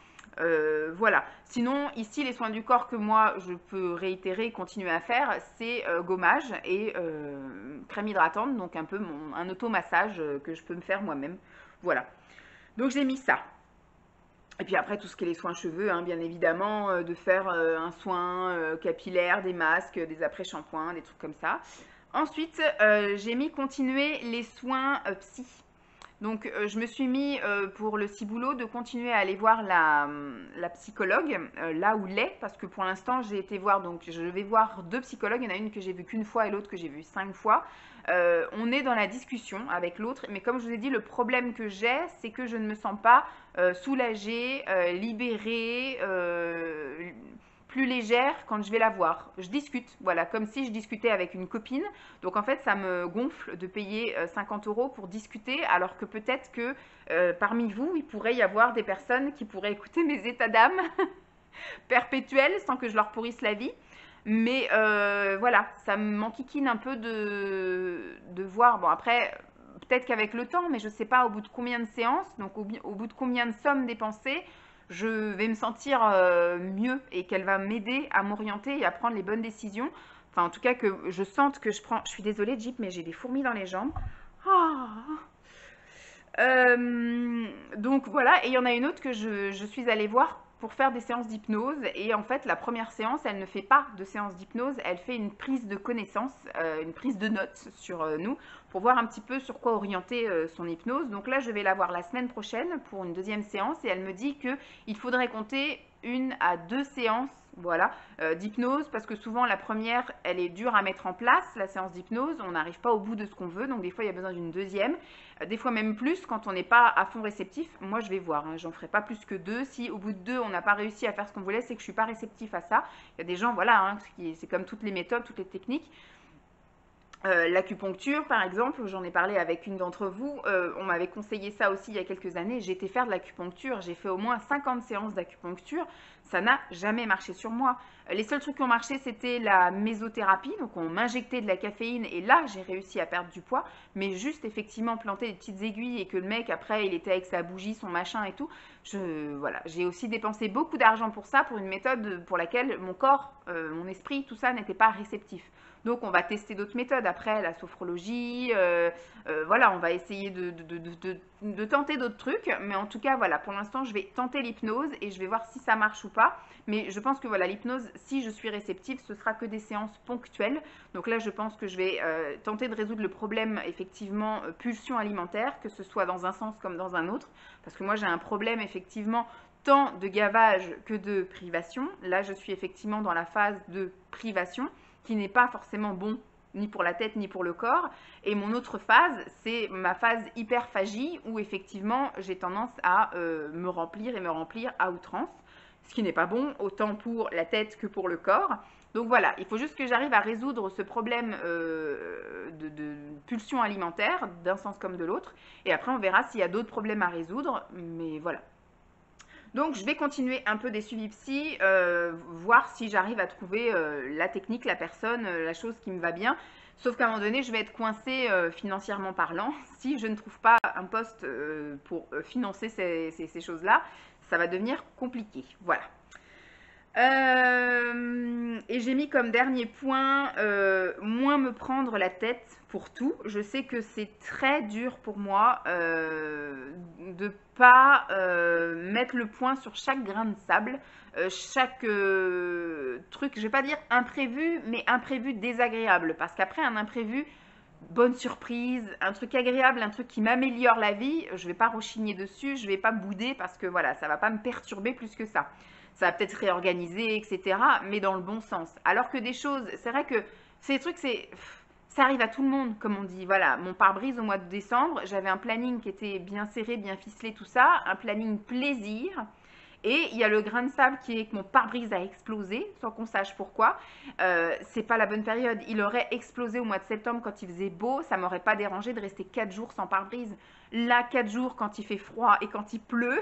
Voilà. Sinon, ici, les soins du corps que moi, je peux réitérer et continuer à faire, c'est gommage et crème hydratante, donc un peu un automassage que je peux me faire moi-même. Voilà. Donc, j'ai mis ça. Et puis après, tout ce qui est les soins cheveux, hein, bien évidemment, de faire un soin capillaire, des masques, des après-shampoings, des trucs comme ça. Ensuite, j'ai mis continuer les soins psy. Donc, je me suis mis pour le ciboulot de continuer à aller voir la psychologue, là où l'est, parce que pour l'instant, j'ai été voir, donc je vais voir deux psychologues. Il y en a une que j'ai vue qu'une fois et l'autre que j'ai vue 5 fois. On est dans la discussion avec l'autre, mais comme je vous ai dit, le problème que j'ai, c'est que je ne me sens pas soulagée, libérée, plus légère quand je vais la voir. Je discute, voilà, comme si je discutais avec une copine. Donc en fait, ça me gonfle de payer 50 € pour discuter, alors que peut-être que parmi vous, il pourrait y avoir des personnes qui pourraient écouter mes états d'âme perpétuels sans que je leur pourrisse la vie. Mais voilà, ça m'enquiquine un peu de voir. Bon, après, peut-être qu'avec le temps, mais je ne sais pas au bout de combien de séances, donc au bout de combien de sommes dépensées, je vais me sentir mieux et qu'elle va m'aider à m'orienter et à prendre les bonnes décisions. Enfin, en tout cas, que je sente que je prends. Je suis désolée, Jeep, mais j'ai des fourmis dans les jambes. Ah. Donc voilà, et il y en a une autre que je suis allée voir pour faire des séances d'hypnose. Et en fait, la première séance, elle ne fait pas de séance d'hypnose, elle fait une prise de connaissance, une prise de notes sur nous, pour voir un petit peu sur quoi orienter son hypnose. Donc là, je vais la voir la semaine prochaine pour une deuxième séance, et elle me dit qu'il faudrait compter 1 à 2 séances, voilà, d'hypnose, parce que souvent la première, elle est dure à mettre en place, la séance d'hypnose, on n'arrive pas au bout de ce qu'on veut, donc des fois il y a besoin d'une deuxième, des fois même plus quand on n'est pas à fond réceptif. Moi je vais voir, hein, j'en ferai pas plus que 2. Si au bout de 2 on n'a pas réussi à faire ce qu'on voulait, c'est que je suis pas réceptif à ça. Il y a des gens, voilà, hein, c'est comme toutes les méthodes, toutes les techniques. L'acupuncture, par exemple, j'en ai parlé avec une d'entre vous, on m'avait conseillé ça aussi il y a quelques années. J'ai été faire de l'acupuncture, j'ai fait au moins 50 séances d'acupuncture, ça n'a jamais marché sur moi. Les seuls trucs qui ont marché, c'était la mésothérapie, donc on m'injectait de la caféine et là j'ai réussi à perdre du poids, mais juste effectivement planter des petites aiguilles et que le mec après il était avec sa bougie, son machin et tout, voilà, j'ai aussi dépensé beaucoup d'argent pour ça, pour une méthode pour laquelle mon corps, mon esprit, tout ça n'était pas réceptif. Donc on va tester d'autres méthodes après, la sophrologie, voilà, on va essayer de tenter d'autres trucs, mais en tout cas voilà, pour l'instant je vais tenter l'hypnose et je vais voir si ça marche ou pas, mais je pense que voilà, l'hypnose, si je suis réceptive, ce sera que des séances ponctuelles, donc là je pense que je vais tenter de résoudre le problème effectivement pulsion alimentaire, que ce soit dans un sens comme dans un autre, parce que moi j'ai un problème effectivement tant de gavage que de privation. Là je suis effectivement dans la phase de privation. qui n'est pas forcément bon ni pour la tête ni pour le corps. Et mon autre phase, c'est ma phase hyperphagie où effectivement j'ai tendance à me remplir et me remplir à outrance, ce qui n'est pas bon autant pour la tête que pour le corps. Donc voilà, il faut juste que j'arrive à résoudre ce problème de pulsion alimentaire d'un sens comme de l'autre. Et après, on verra s'il y a d'autres problèmes à résoudre. Mais voilà. Donc, je vais continuer un peu des suivis psy, voir si j'arrive à trouver la technique, la personne, la chose qui me va bien. Sauf qu'à un moment donné, je vais être coincée financièrement parlant. Si je ne trouve pas un poste pour financer ces choses-là, ça va devenir compliqué. Voilà. Et j'ai mis comme dernier point, moins me prendre la tête pour tout. Je sais que c'est très dur pour moi de pas mettre le point sur chaque grain de sable, chaque truc, je vais pas dire imprévu, mais imprévu désagréable. Parce qu'après un imprévu, bonne surprise, un truc agréable, un truc qui m'améliore la vie, je vais pas rechigner dessus, je vais pas bouder parce que voilà, ça va pas me perturber plus que ça. Ça va peut-être réorganiser, etc., mais dans le bon sens. Alors que des choses, c'est vrai que ces trucs, ça arrive à tout le monde, comme on dit. Voilà, mon pare-brise au mois de décembre, j'avais un planning qui était bien serré, bien ficelé, tout ça, un planning plaisir. Et il y a le grain de sable qui est que mon pare-brise a explosé, sans qu'on sache pourquoi. C'est pas la bonne période. Il aurait explosé au mois de septembre quand il faisait beau. Ça m'aurait pas dérangé de rester 4 jours sans pare-brise. Là, 4 jours quand il fait froid et quand il pleut,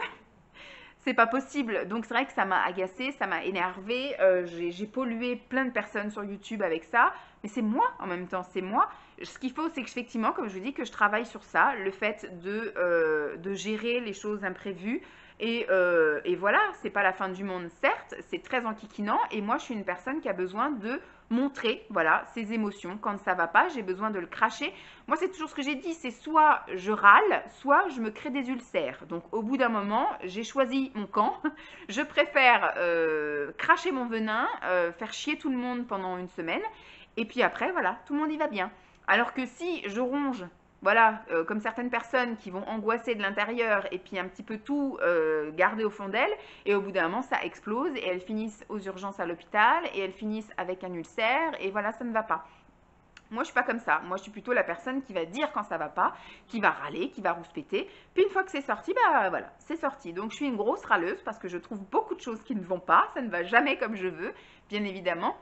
c'est pas possible. Donc c'est vrai que ça m'a agacée, ça m'a énervée. J'ai pollué plein de personnes sur YouTube avec ça. Mais c'est moi en même temps, c'est moi. Ce qu'il faut, c'est que effectivement, comme je vous dis, que je travaille sur ça, le fait de gérer les choses imprévues. Et voilà, c'est pas la fin du monde, certes, c'est très enquiquinant. Et moi, je suis une personne qui a besoin de montrer, voilà, ses émotions. Quand ça va pas, j'ai besoin de le cracher. Moi, c'est toujours ce que j'ai dit, c'est soit je râle, soit je me crée des ulcères. Donc, au bout d'un moment, j'ai choisi mon camp. Je préfère cracher mon venin, faire chier tout le monde pendant une semaine. Et puis après, voilà, tout le monde y va bien. Alors que si je ronge, voilà, comme certaines personnes qui vont angoisser de l'intérieur et puis un petit peu tout garder au fond d'elles, et au bout d'un moment, ça explose et elles finissent aux urgences à l'hôpital et elles finissent avec un ulcère et voilà, ça ne va pas. Moi, je suis pas comme ça. Moi, je suis plutôt la personne qui va dire quand ça va pas, qui va râler, qui va rouspéter. Puis une fois que c'est sorti, bah voilà, c'est sorti. Donc, je suis une grosse râleuse parce que je trouve beaucoup de choses qui ne vont pas. Ça ne va jamais comme je veux, bien évidemment.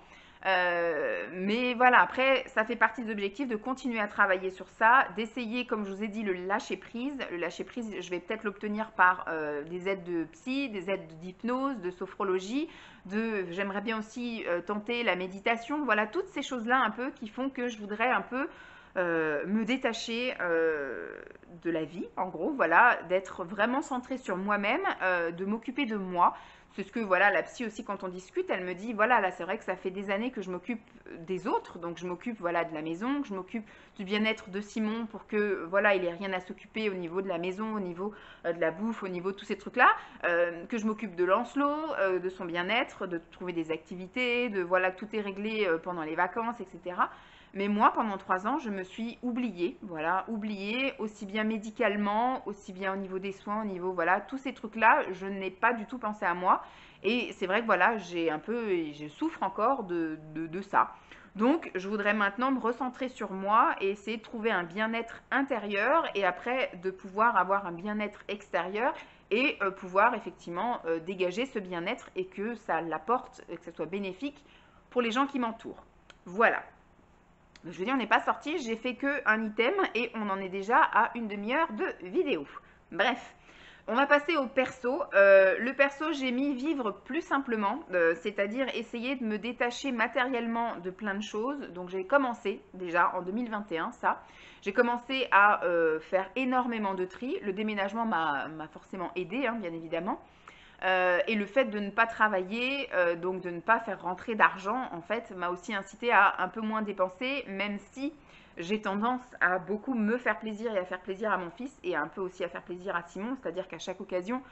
Mais voilà, après, ça fait partie des objectifs de continuer à travailler sur ça, d'essayer, comme je vous ai dit, le lâcher prise. Le lâcher prise, je vais peut-être l'obtenir par des aides de psy, des aides d'hypnose, de sophrologie, j'aimerais bien aussi tenter la méditation. Voilà, toutes ces choses-là un peu qui font que je voudrais un peu me détacher de la vie, en gros, voilà, d'être vraiment centrée sur moi-même, de m'occuper de moi. C'est ce que, voilà, la psy aussi, quand on discute, elle me dit, voilà, là, c'est vrai que ça fait des années que je m'occupe des autres, donc je m'occupe, voilà, de la maison, que je m'occupe du bien-être de Simon pour que, voilà, il ait rien à s'occuper au niveau de la maison, au niveau de la bouffe, au niveau de tous ces trucs-là, que je m'occupe de Lancelot, de son bien-être, de trouver des activités, de, voilà, que tout est réglé pendant les vacances, etc. Mais moi, pendant 3 ans, je me suis oubliée, voilà, oubliée aussi bien médicalement, aussi bien au niveau des soins, au niveau, voilà, tous ces trucs-là, je n'ai pas du tout pensé à moi. Et c'est vrai que, voilà, je souffre encore de ça. Donc, je voudrais maintenant me recentrer sur moi et essayer de trouver un bien-être intérieur et après de pouvoir avoir un bien-être extérieur et pouvoir effectivement dégager ce bien-être et que ça l'apporte, et que ça soit bénéfique pour les gens qui m'entourent. Voilà. Je veux dire, on n'est pas sorti, j'ai fait qu'un item et on en est déjà à une demi-heure de vidéo. Bref, on va passer au perso. Le perso, j'ai mis vivre plus simplement, c'est-à-dire essayer de me détacher matériellement de plein de choses. Donc j'ai commencé déjà en 2021 ça. J'ai commencé à faire énormément de tri. Le déménagement m'a forcément aidé, hein, bien évidemment. Et le fait de ne pas travailler, donc de ne pas faire rentrer d'argent, en fait, m'a aussi incité à un peu moins dépenser, même si j'ai tendance à beaucoup me faire plaisir et à faire plaisir à mon fils et un peu aussi à faire plaisir à Simon, c'est-à-dire qu'à chaque occasion,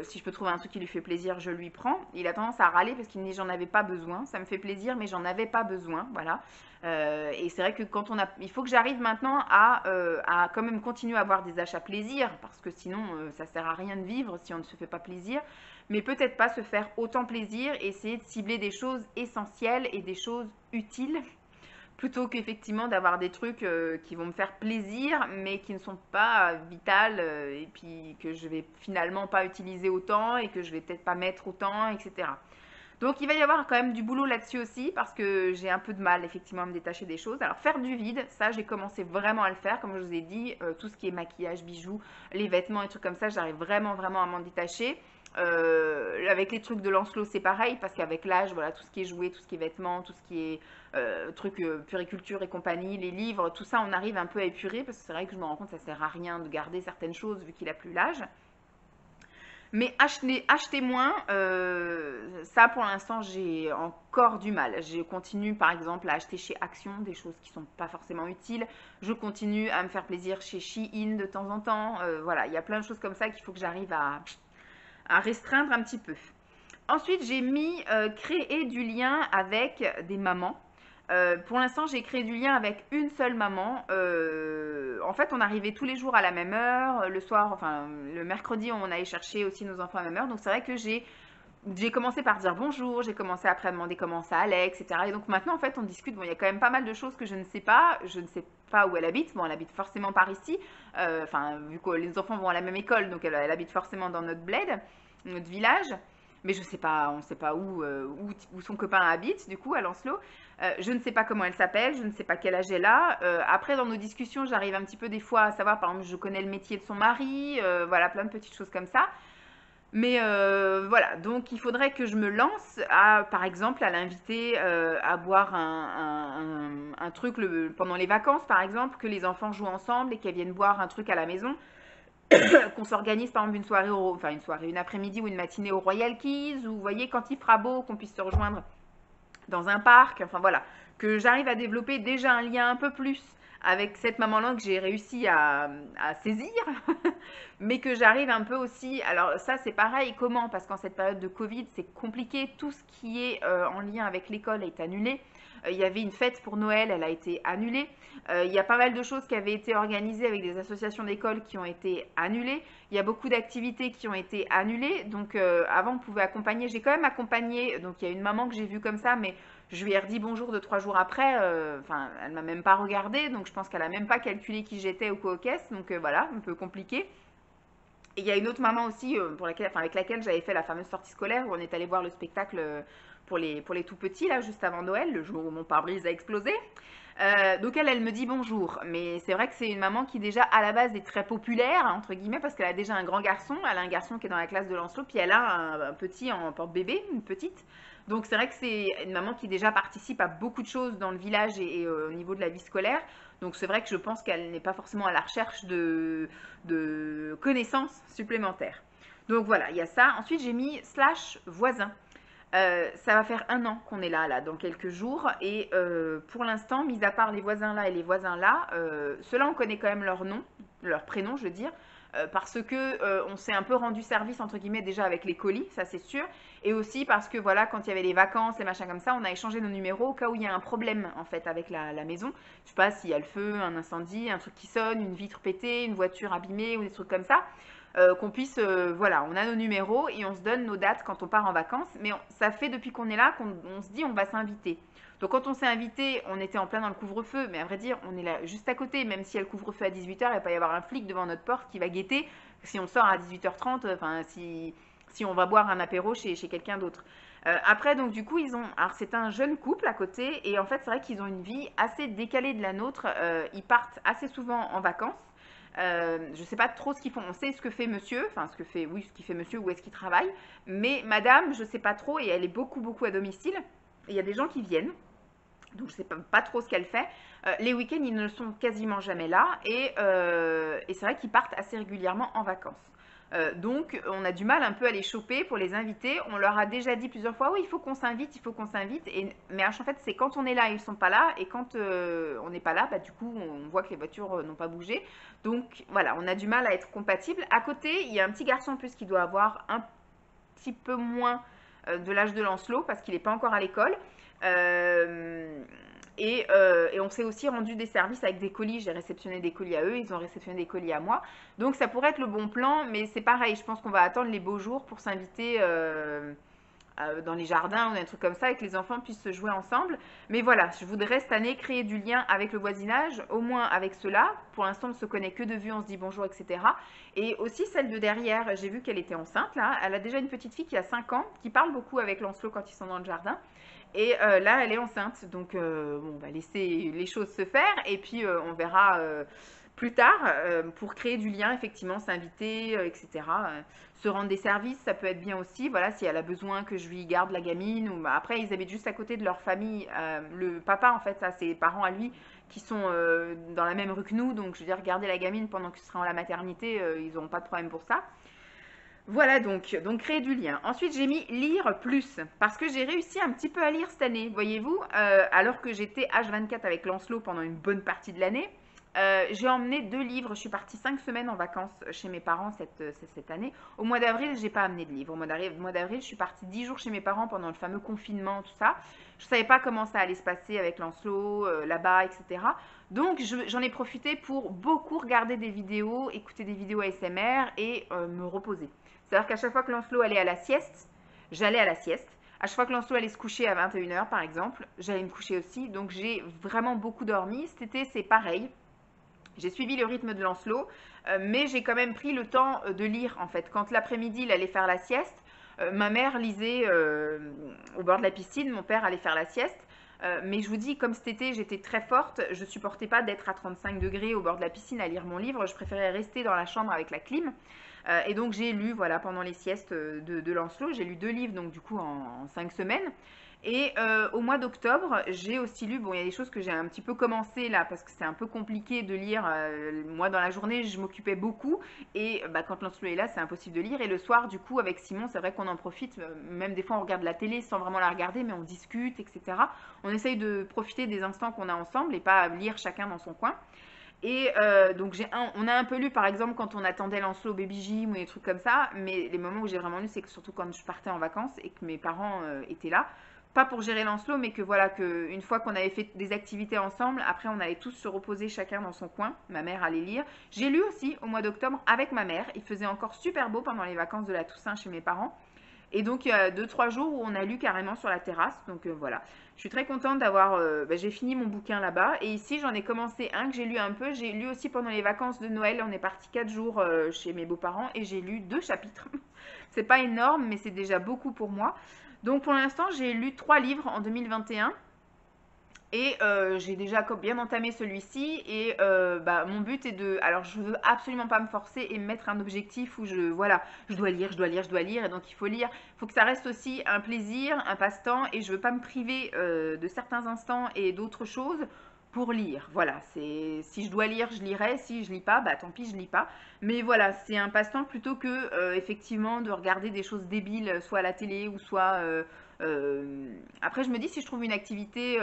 Si je peux trouver un truc qui lui fait plaisir, je lui prends. Il a tendance à râler parce qu'il me dit j'en avais pas besoin. Ça me fait plaisir, mais j'en avais pas besoin. Voilà. Et c'est vrai que quand on a, il faut que j'arrive maintenant à quand même continuer à avoir des achats plaisir, parce que sinon ça sert à rien de vivre si on ne se fait pas plaisir. Mais peut-être pas se faire autant plaisir, essayer de cibler des choses essentielles et des choses utiles plutôt qu'effectivement d'avoir des trucs qui vont me faire plaisir mais qui ne sont pas vitales et puis que je vais finalement pas utiliser autant et que je vais peut-être pas mettre autant, etc. Donc il va y avoir quand même du boulot là-dessus aussi parce que j'ai un peu de mal effectivement à me détacher des choses. Alors faire du vide, ça j'ai commencé vraiment à le faire, comme je vous ai dit, tout ce qui est maquillage, bijoux, les vêtements et trucs comme ça, j'arrive vraiment à m'en détacher. Avec les trucs de Lancelot, c'est pareil, parce qu'avec l'âge, voilà, tout ce qui est jouet, tout ce qui est vêtements, tout ce qui est trucs puriculture et compagnie, les livres, tout ça, on arrive un peu à épurer, parce que c'est vrai que je me rends compte que ça sert à rien de garder certaines choses vu qu'il a plus l'âge. Mais acheter moins, ça pour l'instant j'ai encore du mal. Je continue par exemple à acheter chez Action des choses qui sont pas forcément utiles. Je continue à me faire plaisir chez Shein de temps en temps. Voilà, il y a plein de choses comme ça qu'il faut que j'arrive à restreindre un petit peu. Ensuite, j'ai mis créer du lien avec des mamans. Pour l'instant, j'ai créé du lien avec une seule maman. En fait, on arrivait tous les jours à la même heure. Le soir, enfin, le mercredi, on allait chercher aussi nos enfants à la même heure. Donc, c'est vrai que j'ai commencé par dire bonjour, j'ai commencé après à demander comment ça allait, etc. Et donc maintenant, en fait, on discute. Bon, il y a quand même pas mal de choses que je ne sais pas. Je ne sais pas où elle habite. Bon, elle habite forcément par ici. Enfin, vu que les enfants vont à la même école, donc elle habite forcément dans notre bled, notre village. Mais je sais pas, on ne sait pas où son copain habite, du coup, à Lancelot. Je ne sais pas comment elle s'appelle, je ne sais pas quel âge elle a. Après, dans nos discussions, j'arrive un petit peu des fois à savoir, par exemple, je connais le métier de son mari, voilà, plein de petites choses comme ça. Mais voilà, donc il faudrait que je me lance à, par exemple, à l'inviter à boire un truc pendant les vacances, par exemple, que les enfants jouent ensemble et qu'elles viennent boire un truc à la maison. Qu'on s'organise par exemple une soirée, enfin une soirée, une après-midi ou une matinée au Royal Keys, ou vous voyez, quand il fera beau, qu'on puisse se rejoindre dans un parc, enfin voilà, que j'arrive à développer déjà un lien un peu plus avec cette maman-là que j'ai réussi à saisir, mais que j'arrive un peu aussi, alors ça c'est pareil, comment? Parce qu'en cette période de Covid, c'est compliqué, tout ce qui est en lien avec l'école est annulé. Il y avait une fête pour Noël, elle a été annulée. Il y a pas mal de choses qui avaient été organisées avec des associations d'écoles qui ont été annulées. Il y a beaucoup d'activités qui ont été annulées. Donc avant, on pouvait accompagner. J'ai quand même accompagné. Donc il y a une maman que j'ai vue comme ça, mais je lui ai redit bonjour 2-3 jours après. Enfin, elle m'a même pas regardé. Donc je pense qu'elle a même pas calculé qui j'étais ou quoi aux caisses. Donc voilà, un peu compliqué. Et il y a une autre maman aussi avec laquelle j'avais fait la fameuse sortie scolaire où on est allé voir le spectacle pour les tout petits, là, juste avant Noël, le jour où mon pare-brise a explosé. Donc elle me dit bonjour. Mais c'est vrai que c'est une maman qui déjà à la base est très populaire, entre guillemets, parce qu'elle a déjà un grand garçon. Elle a un garçon qui est dans la classe de Lancelot, puis elle a un petit en porte-bébé, une petite. Donc c'est vrai que c'est une maman qui déjà participe à beaucoup de choses dans le village et au niveau de la vie scolaire. Donc c'est vrai que je pense qu'elle n'est pas forcément à la recherche de connaissances supplémentaires. Donc voilà, il y a ça. Ensuite j'ai mis slash voisin. Ça va faire 1 an qu'on est là, dans quelques jours. Et pour l'instant, mis à part les voisins là et les voisins là, ceux-là, on connaît quand même leur nom, leur prénom, je veux dire, parce que on s'est un peu rendu service, entre guillemets, déjà avec les colis, ça c'est sûr. Et aussi parce que, voilà, quand il y avait les vacances, les machins comme ça, on a échangé nos numéros au cas où il y a un problème, en fait, avec la maison. Je sais pas s'il y a le feu, un incendie, un truc qui sonne, une vitre pétée, une voiture abîmée ou des trucs comme ça. Qu'on puisse, voilà, on a nos numéros et on se donne nos dates quand on part en vacances. Mais ça fait depuis qu'on est là qu'on se dit on va s'inviter. Donc quand on s'est invité, on était en plein dans le couvre-feu, mais à vrai dire, on est là juste à côté. Même si y a le couvre-feu à 18h, il va pas y avoir un flic devant notre porte qui va guetter si on sort à 18h30, enfin si on va boire un apéro chez quelqu'un d'autre. Après, donc du coup, alors c'est un jeune couple à côté, et en fait, c'est vrai qu'ils ont une vie assez décalée de la nôtre. Ils partent assez souvent en vacances. Je ne sais pas trop ce qu'ils font. On sait ce que fait monsieur, enfin ce qu'il fait monsieur, où est-ce qu'il travaille. Mais madame, je ne sais pas trop, et elle est beaucoup à domicile. Et il y a des gens qui viennent, donc je ne sais pas trop ce qu'elle fait. Les week-ends, ils ne sont quasiment jamais là, et c'est vrai qu'ils partent assez régulièrement en vacances. Donc, on a du mal un peu à les choper pour les inviter. On leur a déjà dit plusieurs fois, oui, il faut qu'on s'invite, il faut qu'on s'invite. Mais en fait, c'est quand on est là, ils sont pas là. Et quand on n'est pas là, bah, du coup, on voit que les voitures n'ont pas bougé. Donc, voilà, on a du mal à être compatible. À côté, il y a un petit garçon en plus qui doit avoir un petit peu moins de l'âge de Lancelot parce qu'il n'est pas encore à l'école. Euh, et on s'est aussi rendu des services avec des colis. J'ai réceptionné des colis à eux, ils ont réceptionné des colis à moi. Donc ça pourrait être le bon plan, mais c'est pareil. Je pense qu'on va attendre les beaux jours pour s'inviter dans les jardins ou un truc comme ça et que les enfants puissent se jouer ensemble. Mais voilà, je voudrais cette année créer du lien avec le voisinage, au moins avec ceux-là. Pour l'instant, on ne se connaît que de vue, on se dit bonjour, etc. Et aussi celle de derrière, j'ai vu qu'elle était enceinte là. Elle a déjà une petite fille qui a 5 ans, qui parle beaucoup avec Lancelot quand ils sont dans le jardin. Et là, elle est enceinte. Donc, bon, on va laisser les choses se faire. Et puis, on verra plus tard pour créer du lien, effectivement, s'inviter, etc. Se rendre des services, ça peut être bien aussi. Voilà, si elle a besoin que je lui garde la gamine. Ou, bah, après, ils habitent juste à côté de leur famille. Le papa, en fait, ça, ses parents à lui qui sont dans la même rue que nous. Donc, je veux dire, garder la gamine pendant qu'il sera en la maternité, ils n'auront pas de problème pour ça. Voilà donc créer du lien. Ensuite, j'ai mis lire plus parce que j'ai réussi un petit peu à lire cette année, voyez-vous, alors que j'étais H24 avec Lancelot pendant une bonne partie de l'année. J'ai emmené 2 livres. Je suis partie 5 semaines en vacances chez mes parents cette année. Au mois d'avril, j'ai pas amené de livres. Au mois d'avril, je suis partie 10 jours chez mes parents pendant le fameux confinement, tout ça. Je savais pas comment ça allait se passer avec Lancelot, là-bas, etc. Donc, j'en ai profité pour beaucoup regarder des vidéos, écouter des vidéos ASMR et me reposer. C'est-à-dire qu'à chaque fois que Lancelot allait à la sieste, j'allais à la sieste. À chaque fois que Lancelot allait se coucher à 21h, par exemple, j'allais me coucher aussi. Donc, j'ai vraiment beaucoup dormi. Cet été, c'est pareil. J'ai suivi le rythme de Lancelot, mais j'ai quand même pris le temps de lire en fait. Quand l'après-midi il allait faire la sieste, ma mère lisait au bord de la piscine, mon père allait faire la sieste. Mais je vous dis, comme cet été j'étais très forte, je supportais pas d'être à 35 degrés au bord de la piscine à lire mon livre. Je préférais rester dans la chambre avec la clim. Et donc j'ai lu, voilà, pendant les siestes de Lancelot, j'ai lu 2 livres donc du coup en 5 semaines. Et au mois d'octobre, j'ai aussi lu, bon, il y a des choses que j'ai un petit peu commencé là, parce que c'est un peu compliqué de lire. Moi, dans la journée, je m'occupais beaucoup. Et bah, quand Lancelot est là, c'est impossible de lire. Et le soir, du coup, avec Simon, c'est vrai qu'on en profite. Même des fois, on regarde la télé sans vraiment la regarder, mais on discute, etc. On essaye de profiter des instants qu'on a ensemble et pas lire chacun dans son coin. Et donc on a un peu lu par exemple quand on attendait Lancelot au baby gym ou des trucs comme ça, mais les moments où j'ai vraiment lu, c'est que surtout quand je partais en vacances et que mes parents étaient là. Pas pour gérer Lancelot, mais que voilà, que une fois qu'on avait fait des activités ensemble, après on allait tous se reposer chacun dans son coin. Ma mère allait lire. J'ai lu aussi au mois d'octobre avec ma mère. Il faisait encore super beau pendant les vacances de la Toussaint chez mes parents. Et donc, il y a 2-3 jours où on a lu carrément sur la terrasse. Donc, voilà. Je suis très contente d'avoir. J'ai fini mon bouquin là-bas. Et ici, j'en ai commencé un que j'ai lu un peu. J'ai lu aussi pendant les vacances de Noël. On est parti 4 jours chez mes beaux-parents et j'ai lu 2 chapitres. C'est pas énorme, mais c'est déjà beaucoup pour moi. Donc, pour l'instant, j'ai lu 3 livres en 2021. Et j'ai déjà bien entamé celui-ci et bah, mon but est de... Alors je veux absolument pas me forcer et me mettre un objectif où voilà, je dois lire, je dois lire, je dois lire et donc il faut lire. Il faut que ça reste aussi un plaisir, un passe-temps et je veux pas me priver de certains instants et d'autres choses pour lire. Voilà, si je dois lire, je lirai. Si je lis pas, bah tant pis, je lis pas. Mais voilà, c'est un passe-temps plutôt que effectivement de regarder des choses débiles, soit à la télé ou soit après, je me dis si je trouve une activité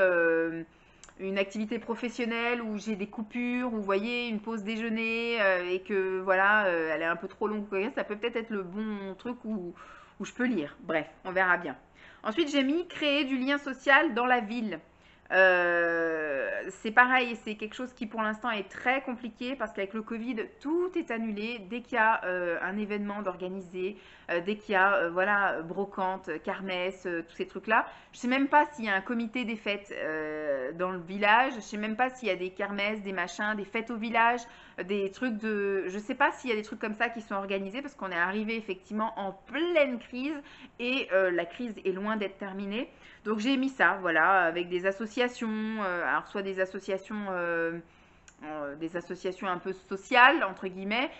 professionnelle où j'ai des coupures, ou vous voyez, une pause déjeuner et que voilà, elle est un peu trop longue, ça peut peut-être être le bon truc où je peux lire. Bref, on verra bien. Ensuite, j'ai mis créer du lien social dans la ville. C'est pareil, c'est quelque chose qui pour l'instant est très compliqué parce qu'avec le Covid, tout est annulé. Dès qu'il y a un événement d'organiser, dès qu'il y a voilà, brocante, kermesse, tous ces trucs-là, je sais même pas s'il y a un comité des fêtes dans le village, je sais même pas s'il y a des kermesses, des machins, des fêtes au village, des trucs de... Je sais pas s'il y a des trucs comme ça qui sont organisés parce qu'on est arrivé effectivement en pleine crise et la crise est loin d'être terminée. Donc j'ai mis ça, voilà, avec des associations, alors soit des associations des associations un peu sociales, entre guillemets,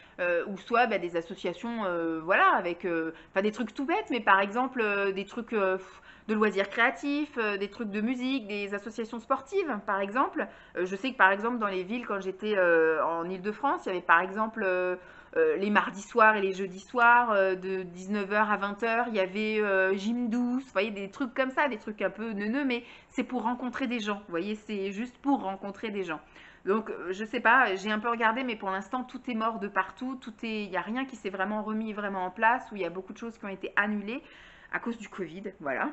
ou soit bah, des associations, voilà, avec enfin, des trucs tout bêtes, mais par exemple des trucs de loisirs créatifs, des trucs de musique, des associations sportives, par exemple. Je sais que par exemple dans les villes, quand j'étais en Île-de-France, il y avait par exemple les mardis soirs et les jeudis soirs, de 19h à 20h, il y avait gym douce, vous voyez, des trucs comme ça, des trucs un peu neuneux, mais c'est pour rencontrer des gens, vous voyez, c'est juste pour rencontrer des gens. Donc, je sais pas, j'ai un peu regardé, mais pour l'instant, tout est mort de partout. Il n'y a rien qui s'est vraiment remis vraiment en place, où il y a beaucoup de choses qui ont été annulées à cause du Covid. Voilà.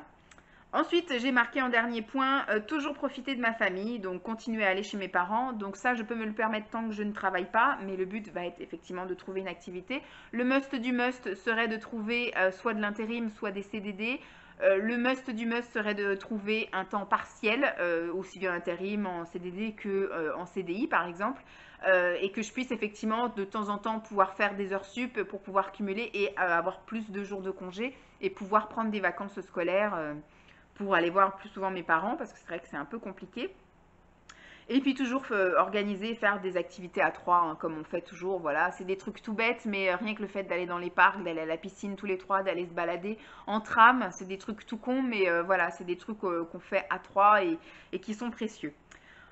Ensuite, j'ai marqué en dernier point, toujours profiter de ma famille, donc continuer à aller chez mes parents. Donc ça, je peux me le permettre tant que je ne travaille pas, mais le but va être effectivement de trouver une activité. Le must du must serait de trouver soit de l'intérim, soit des CDD. Le must du must serait de trouver un temps partiel, aussi bien intérim, en CDD que en CDI par exemple, et que je puisse effectivement de temps en temps pouvoir faire des heures sup pour pouvoir cumuler et avoir plus de jours de congé et pouvoir prendre des vacances scolaires pour aller voir plus souvent mes parents, parce que c'est vrai que c'est un peu compliqué. Et puis toujours organiser, faire des activités à trois, hein, comme on fait toujours. Voilà, c'est des trucs tout bêtes, mais rien que le fait d'aller dans les parcs, d'aller à la piscine tous les trois, d'aller se balader en tram, c'est des trucs tout cons, mais voilà, c'est des trucs qu'on fait à trois et qui sont précieux.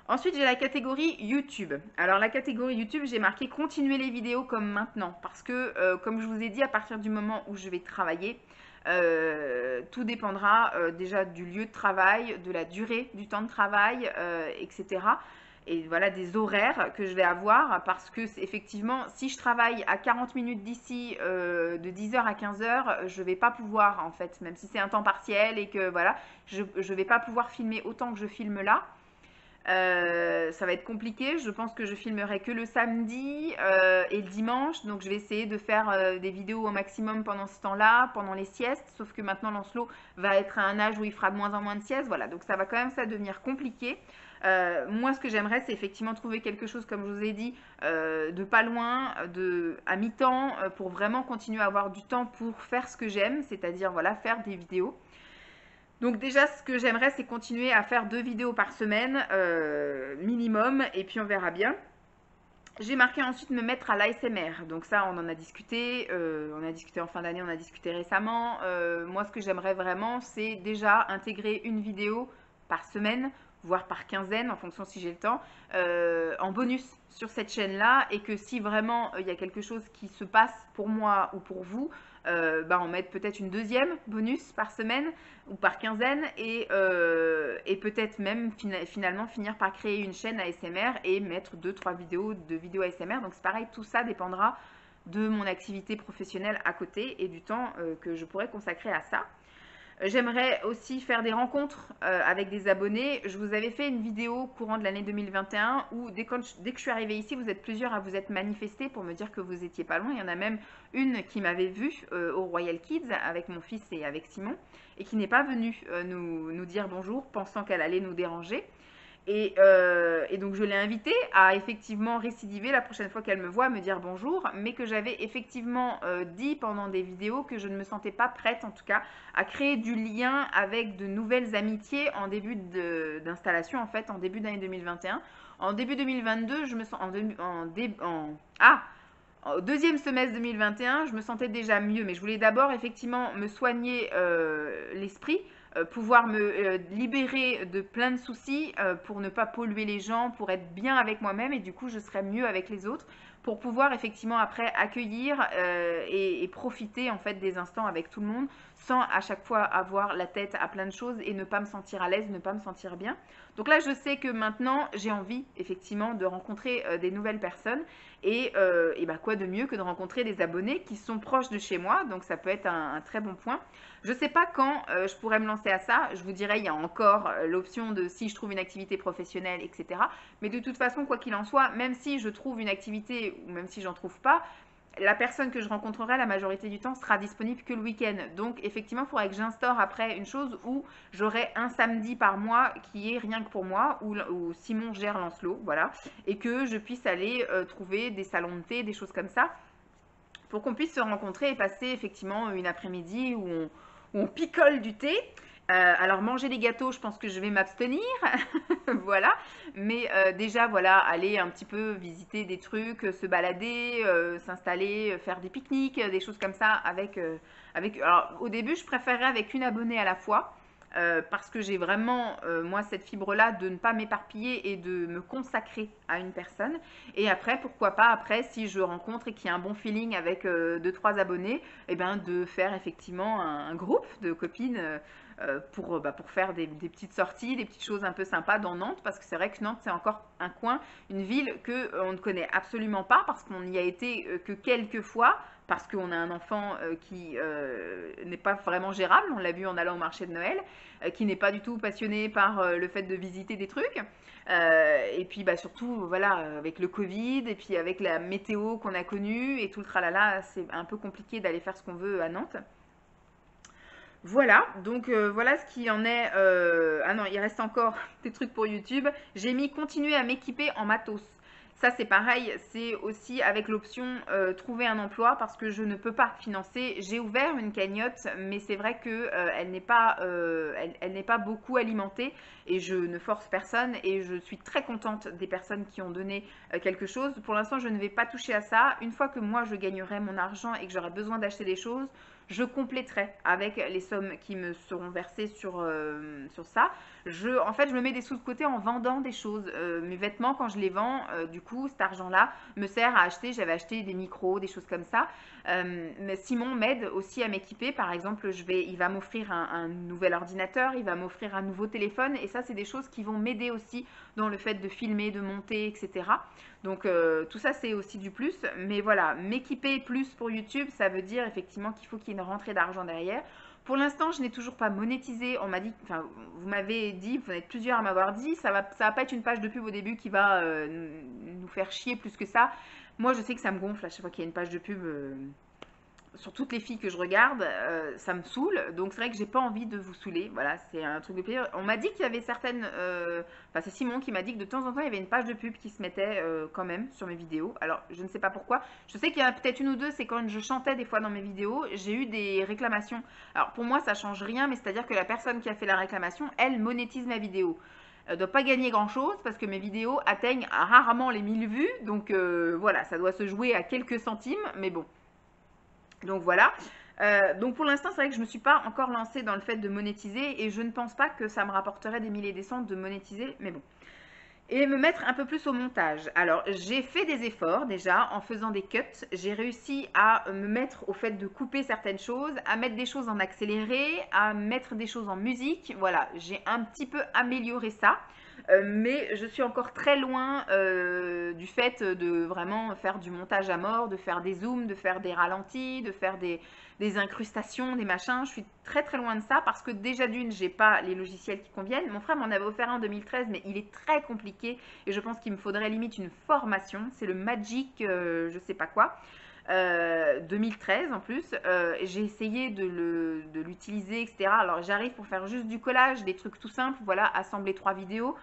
Ensuite, j'ai la catégorie YouTube. Alors, la catégorie YouTube, j'ai marqué continuer les vidéos comme maintenant. Parce que, comme je vous ai dit, à partir du moment où je vais travailler, tout dépendra déjà du lieu de travail, de la durée du temps de travail, etc. Et voilà, des horaires que je vais avoir. Parce que, effectivement, si je travaille à 40 minutes d'ici, de 10h à 15h, je ne vais pas pouvoir, en fait, même si c'est un temps partiel et que, voilà, je ne vais pas pouvoir filmer autant que je filme là. Ça va être compliqué. Je pense que je filmerai que le samedi et le dimanche. Donc, je vais essayer de faire des vidéos au maximum pendant ce temps-là, pendant les siestes. Sauf que maintenant, Lancelot va être à un âge où il fera de moins en moins de siestes. Voilà, donc ça va quand même ça devenir compliqué. Moi, ce que j'aimerais, c'est effectivement trouver quelque chose, comme je vous ai dit, de pas loin, à mi-temps, pour vraiment continuer à avoir du temps pour faire ce que j'aime, c'est-à-dire voilà, faire des vidéos. Donc déjà, ce que j'aimerais, c'est continuer à faire 2 vidéos par semaine, minimum, et puis on verra bien. J'ai marqué ensuite me mettre à l'ASMR. Donc ça, on en a discuté en fin d'année, on a discuté récemment. Moi, ce que j'aimerais vraiment, c'est déjà intégrer une vidéo par semaine, voire par quinzaine, en fonction si j'ai le temps, en bonus sur cette chaîne-là. Et que si vraiment il y a quelque chose qui se passe pour moi ou pour vous, on mette peut-être une deuxième bonus par semaine ou par quinzaine et peut-être même finalement finir par créer une chaîne ASMR et mettre 2-3 vidéos de vidéos ASMR. Donc c'est pareil, tout ça dépendra de mon activité professionnelle à côté et du temps que je pourrais consacrer à ça. J'aimerais aussi faire des rencontres avec des abonnés. Je vous avais fait une vidéo courant de l'année 2021 où dès que je suis arrivée ici, vous êtes plusieurs à vous être manifestés pour me dire que vous étiez pas loin. Il y en a même une qui m'avait vue au Royal Kids avec mon fils et avec Simon et qui n'est pas venue nous dire bonjour pensant qu'elle allait nous déranger. Et donc je l'ai invitée à effectivement récidiver la prochaine fois qu'elle me voit, à me dire bonjour, mais que j'avais effectivement dit pendant des vidéos que je ne me sentais pas prête en tout cas à créer du lien avec de nouvelles amitiés en début d'installation en fait, en début d'année 2021. En début 2022, je me sens au deuxième semestre 2021, je me sentais déjà mieux, mais je voulais d'abord effectivement me soigner l'esprit, pouvoir me libérer de plein de soucis pour ne pas polluer les gens, pour être bien avec moi-même et du coup je serais mieux avec les autres pour pouvoir effectivement après accueillir et profiter en fait des instants avec tout le monde sans à chaque fois avoir la tête à plein de choses et ne pas me sentir à l'aise, ne pas me sentir bien. Donc là je sais que maintenant j'ai envie effectivement de rencontrer des nouvelles personnes et quoi de mieux que de rencontrer des abonnés qui sont proches de chez moi, donc ça peut être un très bon point. Je ne sais pas quand je pourrais me lancer à ça, je vous dirais il y a encore l'option de si je trouve une activité professionnelle, etc. Mais de toute façon, quoi qu'il en soit, même si je trouve une activité ou même si j'en trouve pas, la personne que je rencontrerai la majorité du temps sera disponible que le week-end. Donc effectivement, il faudrait que j'instaure après une chose où j'aurai un samedi par mois qui est rien que pour moi, où Simon gère Lancelot, voilà, et que je puisse aller trouver des salons de thé, des choses comme ça, pour qu'on puisse se rencontrer et passer effectivement une après-midi où on picole du thé. Alors manger des gâteaux, je pense que je vais m'abstenir, voilà. Mais déjà, voilà, aller un petit peu visiter des trucs, se balader, s'installer, faire des pique-niques, des choses comme ça Alors, au début, je préférerais avec une abonnée à la fois. Parce que j'ai vraiment, moi, cette fibre-là de ne pas m'éparpiller et de me consacrer à une personne. Et après, pourquoi pas, après, si je rencontre et qu'il y a un bon feeling avec deux, trois abonnés, eh ben, de faire effectivement un groupe de copines pour faire des petites sorties, des petites choses un peu sympas dans Nantes, parce que c'est vrai que Nantes, c'est encore un coin, une ville que on ne connaît absolument pas, parce qu'on n'y a été que quelques fois, parce qu'on a un enfant qui n'est pas vraiment gérable, on l'a vu en allant au marché de Noël, qui n'est pas du tout passionné par le fait de visiter des trucs. Et puis bah, surtout, voilà, avec le Covid, et puis avec la météo qu'on a connue, et tout le tralala, c'est un peu compliqué d'aller faire ce qu'on veut à Nantes. Voilà, donc voilà ce qu'il en est. Ah non, il reste encore des trucs pour YouTube. J'ai mis continuer à m'équiper en matos. Ça, c'est pareil, c'est aussi avec l'option trouver un emploi parce que je ne peux pas financer. J'ai ouvert une cagnotte, mais c'est vrai que elle n'est pas beaucoup alimentée et je ne force personne et je suis très contente des personnes qui ont donné quelque chose. Pour l'instant, je ne vais pas toucher à ça. Une fois que moi, je gagnerai mon argent et que j'aurai besoin d'acheter des choses, je compléterai avec les sommes qui me seront versées sur ça. En fait, je me mets des sous de côté en vendant des choses. Mes vêtements, quand je les vends, du coup, cet argent-là me sert à acheter. J'avais acheté des micros, des choses comme ça. Mais Simon m'aide aussi à m'équiper. Par exemple, il va m'offrir un nouvel ordinateur, il va m'offrir un nouveau téléphone. Et ça, c'est des choses qui vont m'aider aussi dans le fait de filmer, de monter, etc. Donc tout ça c'est aussi du plus, mais voilà, m'équiper plus pour YouTube, ça veut dire effectivement qu'il faut qu'il y ait une rentrée d'argent derrière. Pour l'instant, je n'ai toujours pas monétisé. On m'a dit, enfin, vous m'avez dit, vous êtes plusieurs à m'avoir dit, ça va pas être une page de pub au début qui va nous faire chier plus que ça. Moi, je sais que ça me gonfle à chaque fois qu'il y a une page de pub. Sur toutes les filles que je regarde, ça me saoule. Donc c'est vrai que j'ai pas envie de vous saouler. Voilà, c'est un truc de plaisir. On m'a dit qu'il y avait certaines. Enfin, c'est Simon qui m'a dit que de temps en temps, il y avait une page de pub qui se mettait quand même sur mes vidéos. Alors, je ne sais pas pourquoi. Je sais qu'il y en a peut-être une ou deux, c'est quand je chantais des fois dans mes vidéos, j'ai eu des réclamations. Alors, pour moi, ça change rien, mais c'est-à-dire que la personne qui a fait la réclamation, elle monétise ma vidéo. Elle ne doit pas gagner grand-chose parce que mes vidéos atteignent rarement les 1000 vues. Donc voilà, ça doit se jouer à quelques centimes, mais bon. Donc voilà. Donc pour l'instant, c'est vrai que je ne me suis pas encore lancée dans le fait de monétiser et je ne pense pas que ça me rapporterait des milliers et des cents de monétiser, mais bon. Et me mettre un peu plus au montage. Alors j'ai fait des efforts déjà en faisant des cuts. J'ai réussi à me mettre au fait de couper certaines choses, à mettre des choses en accéléré, à mettre des choses en musique. Voilà, j'ai un petit peu amélioré ça. Mais je suis encore très loin du fait de vraiment faire du montage à mort, de faire des zooms, de faire des ralentis, de faire des incrustations, des machins. Je suis très très loin de ça parce que déjà d'une, j'ai pas les logiciels qui conviennent. Mon frère m'en avait offert un en 2013, mais il est très compliqué et je pense qu'il me faudrait limite une formation. C'est le Magic, je sais pas quoi. 2013 en plus, j'ai essayé de l'utiliser, etc. Alors j'arrive pour faire juste du collage, des trucs tout simples, voilà, assembler 3 vidéos,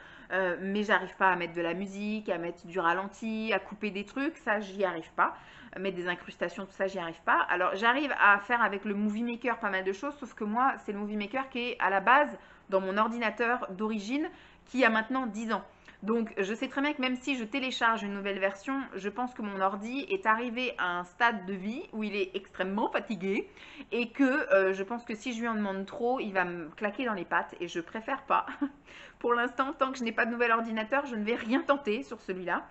mais j'arrive pas à mettre de la musique, à mettre du ralenti, à couper des trucs, ça j'y arrive pas. Mettre des incrustations, tout ça j'y arrive pas. Alors j'arrive à faire avec le Movie Maker pas mal de choses, sauf que moi c'est le Movie Maker qui est à la base dans mon ordinateur d'origine qui a maintenant 10 ans. Donc je sais très bien que même si je télécharge une nouvelle version, je pense que mon ordi est arrivé à un stade de vie où il est extrêmement fatigué et que je pense que si je lui en demande trop, il va me claquer dans les pattes et je préfère pas. Pour l'instant, tant que je n'ai pas de nouvel ordinateur, je ne vais rien tenter sur celui-là.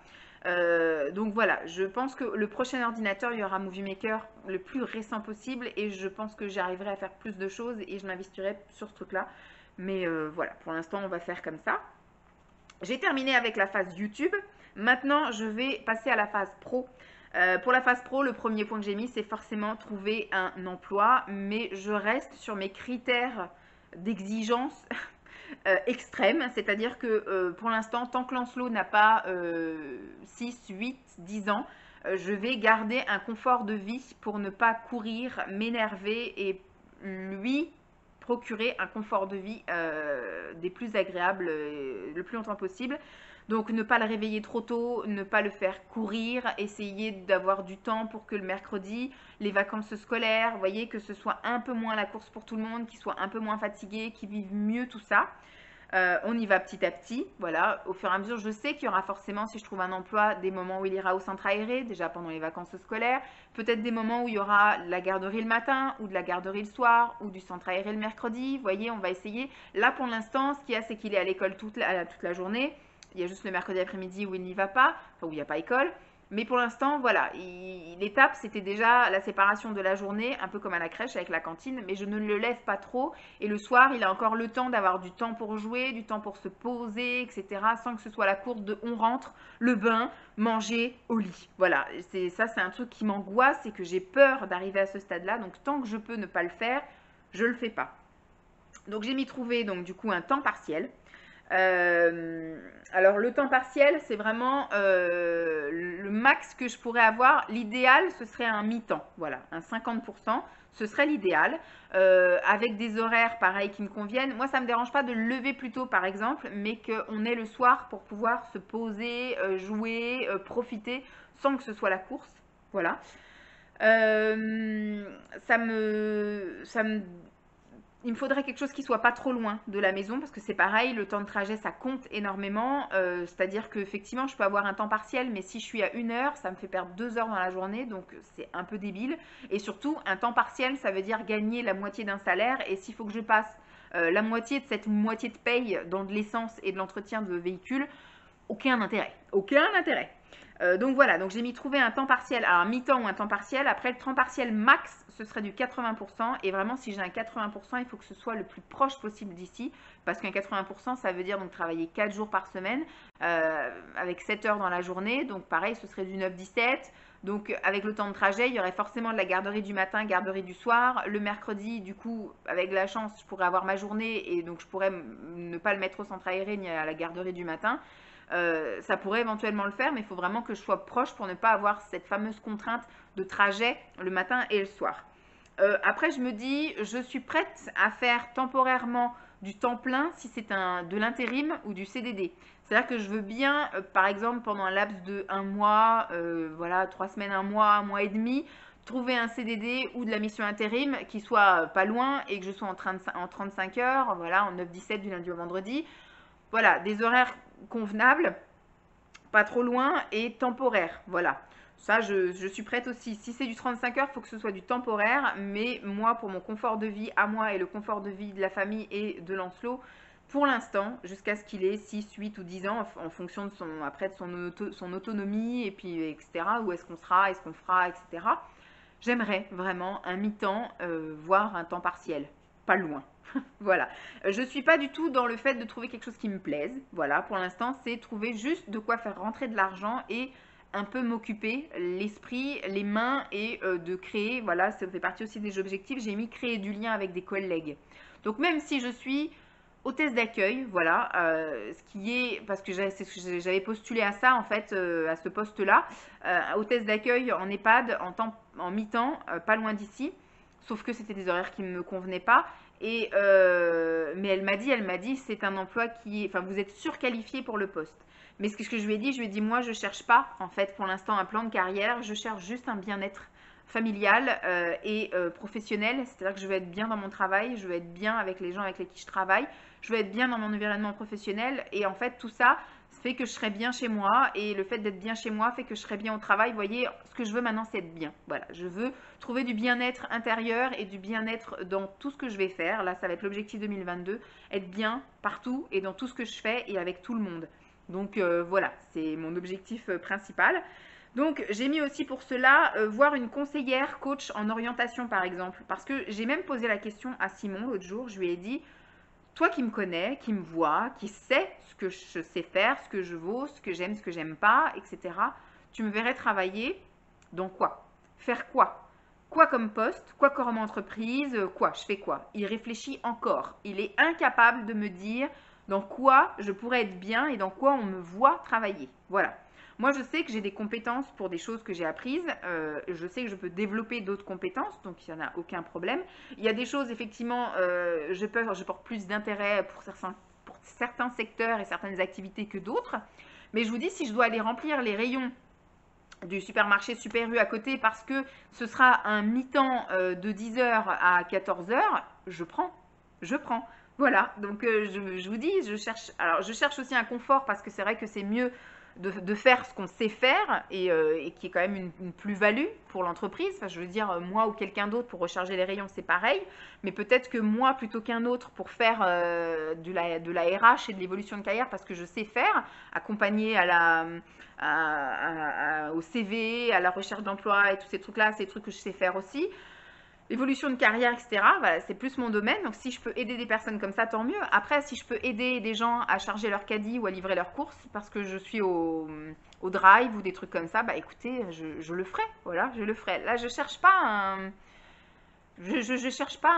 Donc voilà, je pense que le prochain ordinateur, il y aura Movie Maker le plus récent possible et je pense que j'arriverai à faire plus de choses et je m'investirai sur ce truc-là. Mais voilà, pour l'instant, on va faire comme ça. J'ai terminé avec la phase YouTube. Maintenant, je vais passer à la phase pro. Pour la phase pro, le premier point que j'ai mis, c'est forcément trouver un emploi, mais je reste sur mes critères d'exigence extrême, c'est-à-dire que pour l'instant, tant que Lancelot n'a pas 6, 8, 10 ans, je vais garder un confort de vie pour ne pas courir, m'énerver et lui procurer un confort de vie des plus agréables le plus longtemps possible. Donc ne pas le réveiller trop tôt, ne pas le faire courir, essayer d'avoir du temps pour que le mercredi, les vacances scolaires, vous voyez, que ce soit un peu moins la course pour tout le monde, qu'ils soient un peu moins fatigués, qu'ils vivent mieux tout ça. On y va petit à petit, voilà, au fur et à mesure, je sais qu'il y aura forcément, si je trouve un emploi, des moments où il ira au centre aéré, déjà pendant les vacances scolaires, peut-être des moments où il y aura la garderie le matin, ou de la garderie le soir, ou du centre aéré le mercredi, vous voyez, on va essayer. Là, pour l'instant, ce qu'il y a, c'est qu'il est à l'école toute la journée, il y a juste le mercredi après-midi où il n'y va pas, enfin où il n'y a pas école. Mais pour l'instant, voilà, l'étape, c'était déjà la séparation de la journée, un peu comme à la crèche avec la cantine, mais je ne le lève pas trop. Et le soir, il a encore le temps d'avoir du temps pour jouer, du temps pour se poser, etc., sans que ce soit la course de on rentre, le bain, manger, au lit. Voilà, ça, c'est un truc qui m'angoisse et que j'ai peur d'arriver à ce stade-là. Donc, tant que je peux ne pas le faire, je ne le fais pas. Donc, j'ai mis trouver, donc, du coup, un temps partiel. Alors le temps partiel, c'est vraiment le max que je pourrais avoir. L'idéal, ce serait un mi-temps, voilà, un 50%, ce serait l'idéal, avec des horaires pareils qui me conviennent. Moi, ça ne me dérange pas de lever plus tôt, par exemple, mais qu'on ait le soir pour pouvoir se poser, jouer, profiter, sans que ce soit la course, voilà. Il me faudrait quelque chose qui soit pas trop loin de la maison parce que c'est pareil, le temps de trajet ça compte énormément. C'est-à-dire qu'effectivement je peux avoir un temps partiel, mais si je suis à 1 heure, ça me fait perdre 2 heures dans la journée, donc c'est un peu débile. Et surtout, un temps partiel, ça veut dire gagner la moitié d'un salaire. Et s'il faut que je passe la moitié de cette moitié de paye dans de l'essence et de l'entretien de véhicules, aucun intérêt. Aucun intérêt. Donc voilà, donc j'ai mis trouver un temps partiel, alors un mi-temps ou un temps partiel. Après le temps partiel max, ce serait du 80%. Et vraiment, si j'ai un 80%, il faut que ce soit le plus proche possible d'ici. Parce qu'un 80%, ça veut dire donc travailler 4 jours par semaine, avec 7 heures dans la journée. Donc pareil, ce serait du 9-17. Donc avec le temps de trajet, il y aurait forcément de la garderie du matin, garderie du soir. Le mercredi, du coup, avec la chance, je pourrais avoir ma journée et donc je pourrais ne pas le mettre au centre aéré ni à la garderie du matin. Ça pourrait éventuellement le faire, mais il faut vraiment que je sois proche pour ne pas avoir cette fameuse contrainte de trajet le matin et le soir. Après, je me dis, je suis prête à faire temporairement du temps plein si c'est de l'intérim ou du CDD. C'est-à-dire que je veux bien, par exemple, pendant un laps de 1 mois, voilà, 3 semaines, 1 mois et demi, trouver un CDD ou de la mission intérim qui soit pas loin et que je sois en 35 heures, voilà, en 9-17 du lundi au vendredi. Voilà, des horaires convenables, pas trop loin et temporaire. Voilà, ça je suis prête aussi. Si c'est du 35 heures, il faut que ce soit du temporaire. Mais moi, pour mon confort de vie à moi et le confort de vie de la famille et de Lancelot, pour l'instant, jusqu'à ce qu'il ait 6, 8 ou 10 ans, en fonction de son autonomie et puis etc. Où est-ce qu'on sera, est-ce qu'on fera, etc. J'aimerais vraiment un mi-temps, voire un temps partiel. Pas loin. Voilà. Je ne suis pas du tout dans le fait de trouver quelque chose qui me plaise. Voilà, pour l'instant, c'est trouver juste de quoi faire rentrer de l'argent et un peu m'occuper l'esprit, les mains et de créer. Voilà, ça fait partie aussi des objectifs. J'ai mis créer du lien avec des collègues. Donc même si je suis hôtesse d'accueil, voilà, ce qui est, parce que j'avais postulé à ça en fait, à ce poste-là, hôtesse d'accueil en EHPAD en mi-temps, pas loin d'ici, sauf que c'était des horaires qui ne me convenaient pas. Et mais elle m'a dit, c'est un emploi qui est, enfin, vous êtes surqualifié pour le poste. Mais ce que je lui ai dit, moi, je cherche pas, en fait, pour l'instant, un plan de carrière. Je cherche juste un bien-être familial et professionnel. C'est-à-dire que je veux être bien dans mon travail, je veux être bien avec les gens avec qui je travaille, je veux être bien dans mon environnement professionnel. Et en fait, tout ça fait que je serai bien chez moi. Et le fait d'être bien chez moi fait que je serai bien au travail. Vous voyez, ce que je veux maintenant, c'est être bien. Voilà, je veux trouver du bien-être intérieur et du bien-être dans tout ce que je vais faire. Là, ça va être l'objectif 2022. Être bien partout et dans tout ce que je fais et avec tout le monde. Donc voilà, c'est mon objectif principal. Donc j'ai mis aussi pour cela voir une conseillère coach en orientation par exemple. Parce que j'ai même posé la question à Simon l'autre jour. Je lui ai dit, toi qui me connais, qui me vois, qui sais ce que je sais faire, ce que je vaux, ce que j'aime, ce que j'aime pas, etc. Tu me verrais travailler dans quoi? Faire quoi? Quoi comme poste? Quoi comme entreprise? Quoi? Je fais quoi? Il réfléchit encore. Il est incapable de me dire dans quoi je pourrais être bien et dans quoi on me voit travailler. Voilà. Moi, je sais que j'ai des compétences pour des choses que j'ai apprises. Je sais que je peux développer d'autres compétences, donc il n'y en a aucun problème. Il y a des choses, effectivement, je porte plus d'intérêt pour certains secteurs et certaines activités que d'autres. Mais je vous dis, si je dois aller remplir les rayons du supermarché Super U à côté parce que ce sera un mi-temps de 10h à 14h, je prends. Je prends. Voilà, donc je vous dis, je cherche aussi un confort parce que c'est vrai que c'est mieux de faire ce qu'on sait faire et qui est quand même une plus-value pour l'entreprise. Enfin, je veux dire, moi ou quelqu'un d'autre pour recharger les rayons, c'est pareil. Mais peut-être que moi, plutôt qu'un autre, pour faire de la RH et de l'évolution de carrière, parce que je sais faire, accompagner au CV, à la recherche d'emploi et tous ces trucs-là, c'est des trucs que je sais faire aussi. L'évolution de carrière, etc., voilà, c'est plus mon domaine. Donc, si je peux aider des personnes comme ça, tant mieux. Après, si je peux aider des gens à charger leur caddie ou à livrer leurs courses parce que je suis au drive ou des trucs comme ça, bah écoutez, je le ferai. Voilà, je le ferai. Là, je cherche pas je cherche pas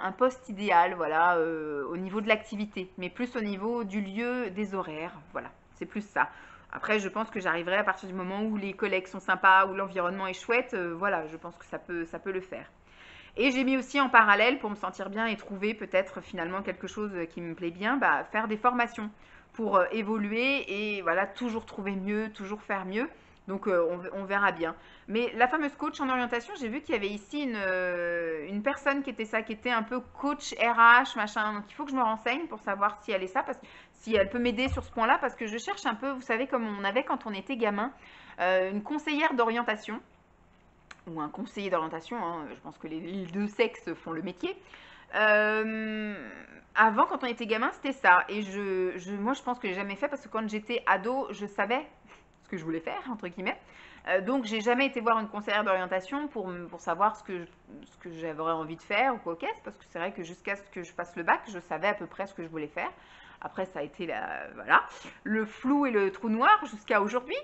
un poste idéal, voilà, au niveau de l'activité, mais plus au niveau du lieu, des horaires. Voilà, c'est plus ça. Après, je pense que j'arriverai à partir du moment où les collègues sont sympas, où l'environnement est chouette. Voilà, je pense que ça peut le faire. Et j'ai mis aussi en parallèle, pour me sentir bien et trouver peut-être finalement quelque chose qui me plaît bien, bah, faire des formations pour évoluer et voilà, toujours trouver mieux, toujours faire mieux. Donc on verra bien. Mais la fameuse coach en orientation, j'ai vu qu'il y avait ici une personne qui était ça, qui était un peu coach RH, machin. Donc il faut que je me renseigne pour savoir si elle est ça, parce que si elle peut m'aider sur ce point-là, parce que je cherche un peu, vous savez, comme on avait quand on était gamin, une conseillère d'orientation ou un conseiller d'orientation, hein, je pense que les deux sexes font le métier. Avant, quand on était gamin, c'était ça. Et moi, je pense que j'ai jamais fait parce que quand j'étais ado, je savais ce que je voulais faire, entre guillemets. Donc, j'ai jamais été voir une conseillère d'orientation pour savoir ce que j'avais envie de faire ou quoi qu'est-ce, parce que c'est vrai que jusqu'à ce que je fasse le bac, je savais à peu près ce que je voulais faire. Après, ça a été voilà, le flou et le trou noir jusqu'à aujourd'hui.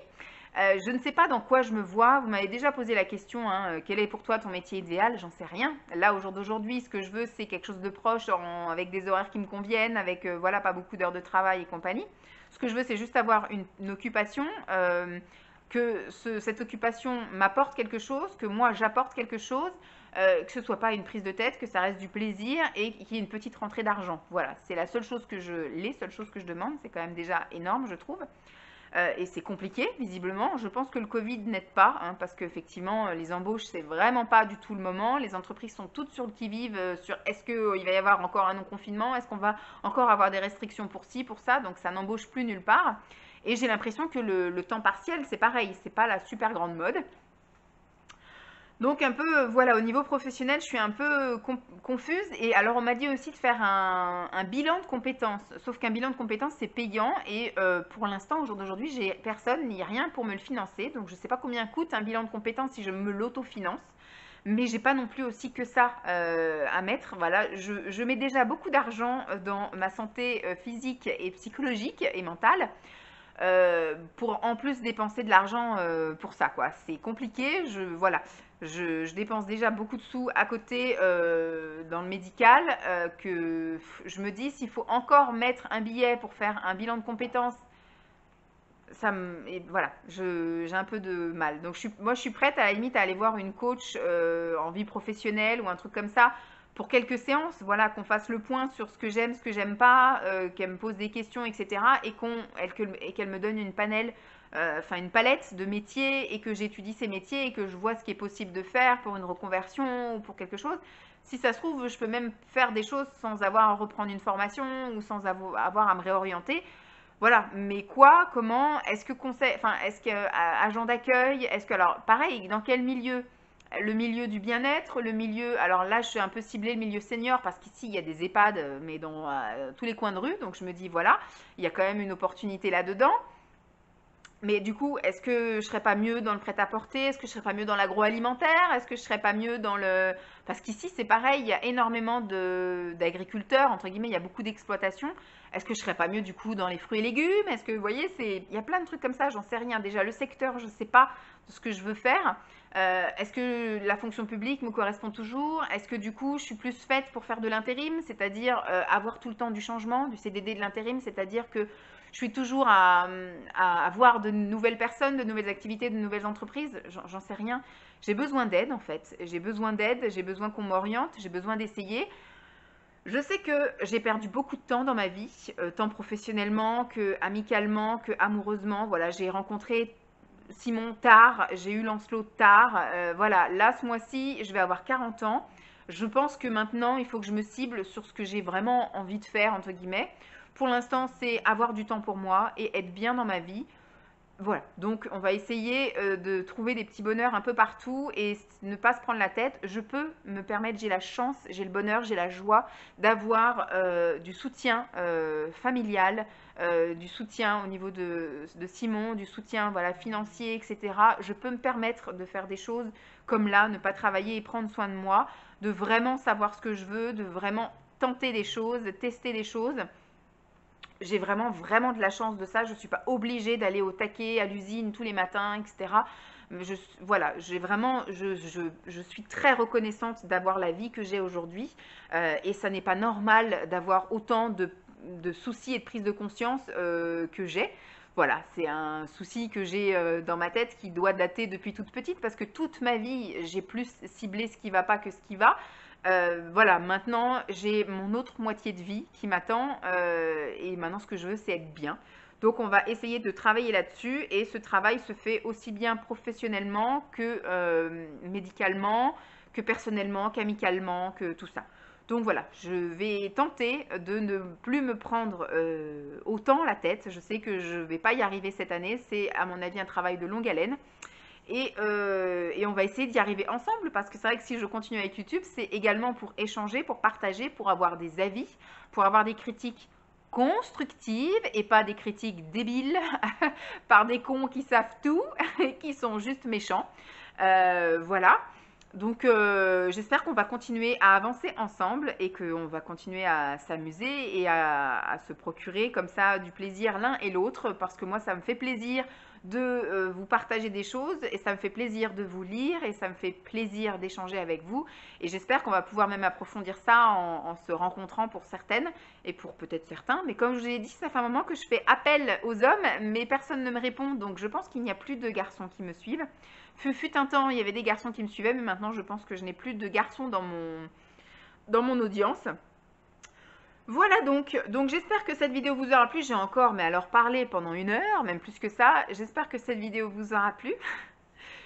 Je ne sais pas dans quoi je me vois. Vous m'avez déjà posé la question, hein, quel est pour toi ton métier idéal? J'en sais rien. Là, au jour d'aujourd'hui, ce que je veux, c'est quelque chose de proche, avec des horaires qui me conviennent, avec voilà, pas beaucoup d'heures de travail et compagnie. Ce que je veux, c'est juste avoir une occupation, cette occupation m'apporte quelque chose, que moi j'apporte quelque chose, que ce soit pas une prise de tête, que ça reste du plaisir et qu'il y ait une petite rentrée d'argent. Voilà, c'est les seules choses que je demande. C'est quand même déjà énorme, je trouve. Et c'est compliqué, visiblement. Je pense que le Covid n'aide pas, hein, parce qu'effectivement, les embauches, c'est vraiment pas du tout le moment. Les entreprises sont toutes sur le qui-vive, sur est-ce qu'il va y avoir encore un non-confinement, est-ce qu'on va encore avoir des restrictions pour ci, pour ça, donc ça n'embauche plus nulle part. Et j'ai l'impression que le temps partiel, c'est pareil, c'est pas la super grande mode. Donc un peu, voilà, au niveau professionnel, je suis un peu confuse. Et alors on m'a dit aussi de faire un bilan de compétences. Sauf qu'un bilan de compétences, c'est payant. Et pour l'instant, au jour d'aujourd'hui, j'ai personne ni rien pour me le financer. Donc je ne sais pas combien coûte un bilan de compétences si je me l'autofinance. Mais j'ai pas non plus aussi que ça à mettre. Voilà, je mets déjà beaucoup d'argent dans ma santé physique et psychologique et mentale. Pour en plus dépenser de l'argent pour ça, quoi. C'est compliqué, voilà. Je dépense déjà beaucoup de sous à côté dans le médical que je me dis s'il faut encore mettre un billet pour faire un bilan de compétences, et voilà, j'ai un peu de mal. Donc moi je suis prête à la limite à aller voir une coach en vie professionnelle ou un truc comme ça pour quelques séances, voilà, qu'on fasse le point sur ce que j'aime pas, qu'elle me pose des questions, etc. Et qu'elle me donne une une palette de métiers et que j'étudie ces métiers et que je vois ce qui est possible de faire pour une reconversion ou pour quelque chose. Si ça se trouve, je peux même faire des choses sans avoir à reprendre une formation ou sans avoir à me réorienter. Voilà, mais quoi, comment, est-ce que conseil, enfin, est-ce que agent d'accueil, est-ce que, alors, pareil, dans quel milieu? Le milieu du bien-être, le milieu, alors là, je suis un peu ciblée le milieu senior parce qu'ici, il y a des EHPAD, mais dans tous les coins de rue, donc je me dis, voilà, il y a quand même une opportunité là-dedans. Mais du coup, est-ce que je serais pas mieux dans le prêt-à-porter? Est-ce que je serais pas mieux dans l'agroalimentaire? Est-ce que je serais pas mieux dans le... Parce qu'ici, c'est pareil, il y a énormément d'agriculteurs, entre guillemets, il y a beaucoup d'exploitation. Est-ce que je serais pas mieux du coup dans les fruits et légumes? Est-ce que, vous voyez, il y a plein de trucs comme ça, j'en sais rien. Déjà, le secteur, je sais pas de ce que je veux faire. Est-ce que la fonction publique me correspond toujours? Est-ce que du coup, je suis plus faite pour faire de l'intérim, c'est-à-dire avoir tout le temps du changement, du CDD, de l'intérim, c'est-à-dire que je suis toujours à avoir de nouvelles personnes, de nouvelles activités, de nouvelles entreprises? J'en sais rien. J'ai besoin d'aide en fait. J'ai besoin d'aide, j'ai besoin qu'on m'oriente, j'ai besoin d'essayer. Je sais que j'ai perdu beaucoup de temps dans ma vie, tant professionnellement que amicalement, que amoureusement. Voilà, j'ai rencontré Simon tard, j'ai eu Lancelot tard. Voilà, là, ce mois-ci, je vais avoir 40 ans. Je pense que maintenant, il faut que je me cible sur ce que j'ai vraiment envie de faire, entre guillemets. Pour l'instant, c'est avoir du temps pour moi et être bien dans ma vie. Voilà, donc on va essayer de trouver des petits bonheurs un peu partout et ne pas se prendre la tête. Je peux me permettre, j'ai la chance, j'ai le bonheur, j'ai la joie d'avoir du soutien familial, du soutien au niveau de Simon, du soutien voilà, financier, etc. Je peux me permettre de faire des choses comme là, ne pas travailler et prendre soin de moi, de vraiment savoir ce que je veux, de vraiment tenter des choses, de tester des choses. J'ai vraiment, vraiment de la chance de ça. Je ne suis pas obligée d'aller au taquet, à l'usine tous les matins, etc. Voilà, j'ai vraiment, je suis très reconnaissante d'avoir la vie que j'ai aujourd'hui. Et ça n'est pas normal d'avoir autant de soucis et de prise de conscience que j'ai. Voilà, c'est un souci que j'ai dans ma tête qui doit dater depuis toute petite parce que toute ma vie, j'ai plus ciblé ce qui va pas que ce qui va. Voilà, maintenant j'ai mon autre moitié de vie qui m'attend et maintenant ce que je veux c'est être bien. Donc on va essayer de travailler là-dessus et ce travail se fait aussi bien professionnellement que médicalement, que personnellement, qu'amicalement, que tout ça. Donc voilà, je vais tenter de ne plus me prendre autant la tête. Je sais que je ne vais pas y arriver cette année, c'est à mon avis un travail de longue haleine. Et on va essayer d'y arriver ensemble parce que c'est vrai que si je continue avec YouTube, c'est également pour échanger, pour partager, pour avoir des avis, pour avoir des critiques constructives et pas des critiques débiles par des cons qui savent tout et qui sont juste méchants. Voilà. Donc j'espère qu'on va continuer à avancer ensemble et qu'on va continuer à s'amuser et à se procurer comme ça du plaisir l'un et l'autre parce que moi ça me fait plaisir de vous partager des choses et ça me fait plaisir de vous lire et ça me fait plaisir d'échanger avec vous et j'espère qu'on va pouvoir même approfondir ça en se rencontrant pour certaines et pour peut-être certains, mais comme je vous l'ai dit, ça fait un moment que je fais appel aux hommes mais personne ne me répond, donc je pense qu'il n'y a plus de garçons qui me suivent. Fut un temps, il y avait des garçons qui me suivaient, mais maintenant je pense que je n'ai plus de garçons dans mon audience. Voilà donc j'espère que cette vidéo vous aura plu. J'ai encore, mais alors parlé pendant 1 heure, même plus que ça. J'espère que cette vidéo vous aura plu.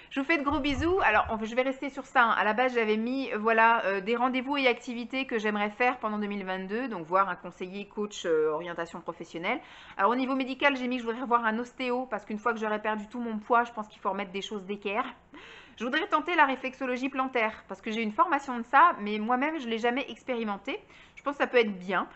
Je vous fais de gros bisous. Alors, je vais rester sur ça. À la base, j'avais mis voilà, des rendez-vous et activités que j'aimerais faire pendant 2022. Donc, voir un conseiller, coach, orientation professionnelle. Alors, au niveau médical, j'ai mis que je voudrais voir un ostéo parce qu'une fois que j'aurai perdu tout mon poids, je pense qu'il faut remettre des choses d'équerre. Je voudrais tenter la réflexologie plantaire parce que j'ai une formation de ça, mais moi-même, je ne l'ai jamais expérimenté. Je pense que ça peut être bien.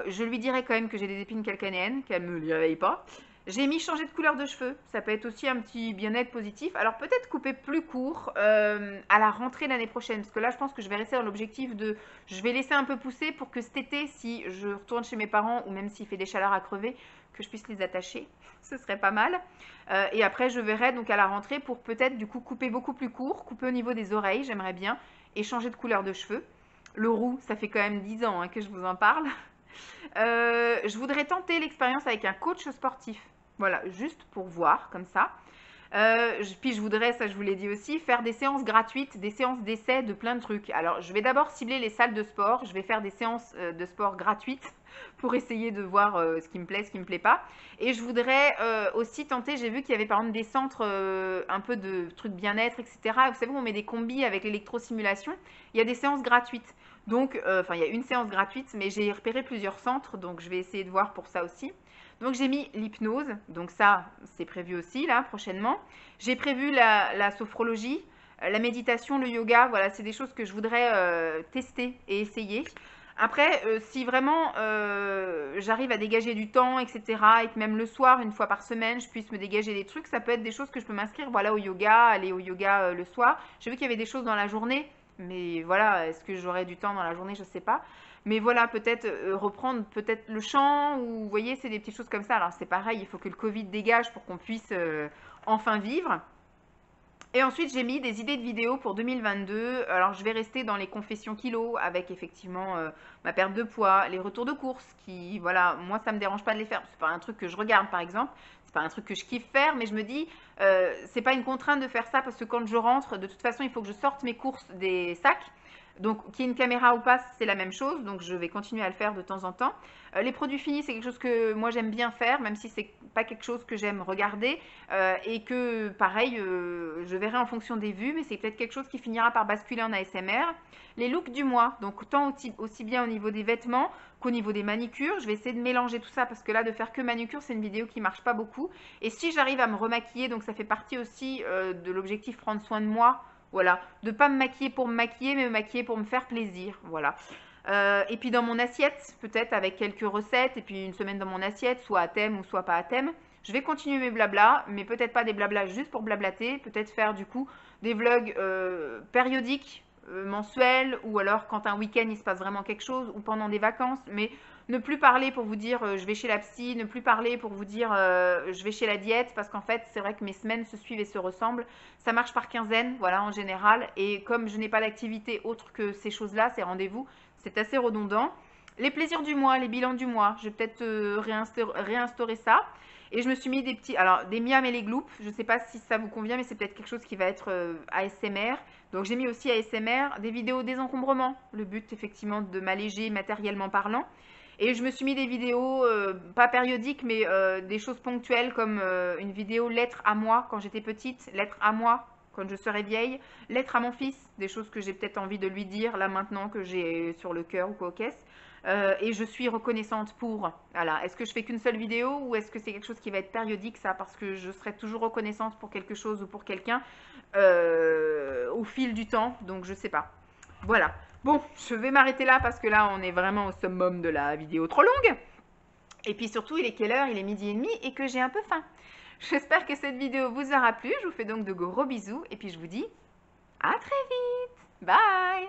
Je lui dirais quand même que j'ai des épines calcanéennes, qu'elle ne me les réveille pas. J'ai mis changer de couleur de cheveux, ça peut être aussi un petit bien-être positif. Alors peut-être couper plus court à la rentrée l'année prochaine, parce que là je pense que je vais rester dans l'objectif de, je vais laisser un peu pousser pour que cet été, si je retourne chez mes parents ou même s'il fait des chaleurs à crever, que je puisse les attacher, ce serait pas mal. Et après je verrai donc à la rentrée pour peut-être du coup couper beaucoup plus court, couper au niveau des oreilles, j'aimerais bien, et changer de couleur de cheveux. Le roux, ça fait quand même 10 ans que je vous en parle. Je voudrais tenter l'expérience avec un coach sportif. Voilà, juste pour voir, comme ça. Puis je voudrais, ça je vous l'ai dit aussi, faire des séances gratuites, des séances d'essai de plein de trucs. Alors, je vais d'abord cibler les salles de sport. Je vais faire des séances de sport gratuites pour essayer de voir ce qui me plaît, ce qui me plaît pas. Et je voudrais aussi tenter, j'ai vu qu'il y avait par exemple des centres un peu de trucs bien-être, etc. Vous savez, on met des combis avec l'électrosimulation. Il y a des séances gratuites. Donc, enfin, il y a une séance gratuite, mais j'ai repéré plusieurs centres, donc je vais essayer de voir pour ça aussi. Donc j'ai mis l'hypnose, donc ça c'est prévu aussi là prochainement. J'ai prévu la sophrologie, la méditation, le yoga, voilà c'est des choses que je voudrais tester et essayer. Après si vraiment j'arrive à dégager du temps etc et que même le soir une fois par semaine je puisse me dégager des trucs, ça peut être des choses que je peux m'inscrire voilà au yoga, aller au yoga le soir. J'ai vu qu'il y avait des choses dans la journée, mais voilà est-ce que j'aurai du temps dans la journée, je sais pas. Mais voilà, peut-être reprendre peut-être le chant, ou vous voyez, c'est des petites choses comme ça. Alors c'est pareil, il faut que le Covid dégage pour qu'on puisse enfin vivre. Et ensuite, j'ai mis des idées de vidéos pour 2022. Alors, je vais rester dans les confessions kilo avec effectivement ma perte de poids, les retours de course qui, voilà, moi, ça me dérange pas de les faire. C'est pas un truc que je regarde, par exemple. C'est pas un truc que je kiffe faire, mais je me dis, c'est pas une contrainte de faire ça parce que quand je rentre, de toute façon, il faut que je sorte mes courses des sacs. Donc, qu'il y ait une caméra ou pas, c'est la même chose. Donc, je vais continuer à le faire de temps en temps. Les produits finis, c'est quelque chose que moi j'aime bien faire, même si c'est pas quelque chose que j'aime regarder. Et que, pareil, je verrai en fonction des vues, mais c'est peut-être quelque chose qui finira par basculer en ASMR. Les looks du mois, donc tant aussi bien au niveau des vêtements qu'au niveau des manicures. Je vais essayer de mélanger tout ça parce que là, de faire que manucure, c'est une vidéo qui marche pas beaucoup. Et si j'arrive à me remaquiller, donc ça fait partie aussi de l'objectif prendre soin de moi. Voilà, de ne pas me maquiller pour me maquiller, mais me maquiller pour me faire plaisir. Voilà. Et puis dans mon assiette, peut-être avec quelques recettes, et puis une semaine dans mon assiette, soit à thème ou soit pas à thème. Je vais continuer mes blablas, mais peut-être pas des blablas juste pour blablater, peut-être faire du coup des vlogs périodiques, mensuels, ou alors quand un week-end il se passe vraiment quelque chose, ou pendant des vacances, mais ne plus parler pour vous dire je vais chez la psy, ne plus parler pour vous dire je vais chez la diète, parce qu'en fait c'est vrai que mes semaines se suivent et se ressemblent. Ça marche par quinzaine, voilà, en général, et comme je n'ai pas d'activité autre que ces choses-là, ces rendez-vous, c'est assez redondant. Les plaisirs du mois, les bilans du mois, je vais peut-être réinstaurer ça. Et je me suis mis des petits, alors des miams et les gloops, je ne sais pas si ça vous convient, mais c'est peut-être quelque chose qui va être ASMR. Donc j'ai mis aussi ASMR, des vidéos désencombrement, le but effectivement de m'alléger matériellement parlant. Et je me suis mis des vidéos, pas périodiques, mais des choses ponctuelles comme une vidéo lettre à moi quand j'étais petite, lettre à moi quand je serai vieille, lettre à mon fils, des choses que j'ai peut-être envie de lui dire là maintenant que j'ai sur le cœur ou quoi qu'est-ce. Et je suis reconnaissante pour. Voilà. Est-ce que je fais qu'une seule vidéo ou est-ce que c'est quelque chose qui va être périodique, ça, parce que je serai toujours reconnaissante pour quelque chose ou pour quelqu'un au fil du temps, donc je sais pas. Voilà. Bon, je vais m'arrêter là parce que là, on est vraiment au summum de la vidéo trop longue. Et puis surtout, il est quelle heure? Il est 12h30 et que j'ai un peu faim. J'espère que cette vidéo vous aura plu. Je vous fais donc de gros bisous et puis je vous dis à très vite. Bye!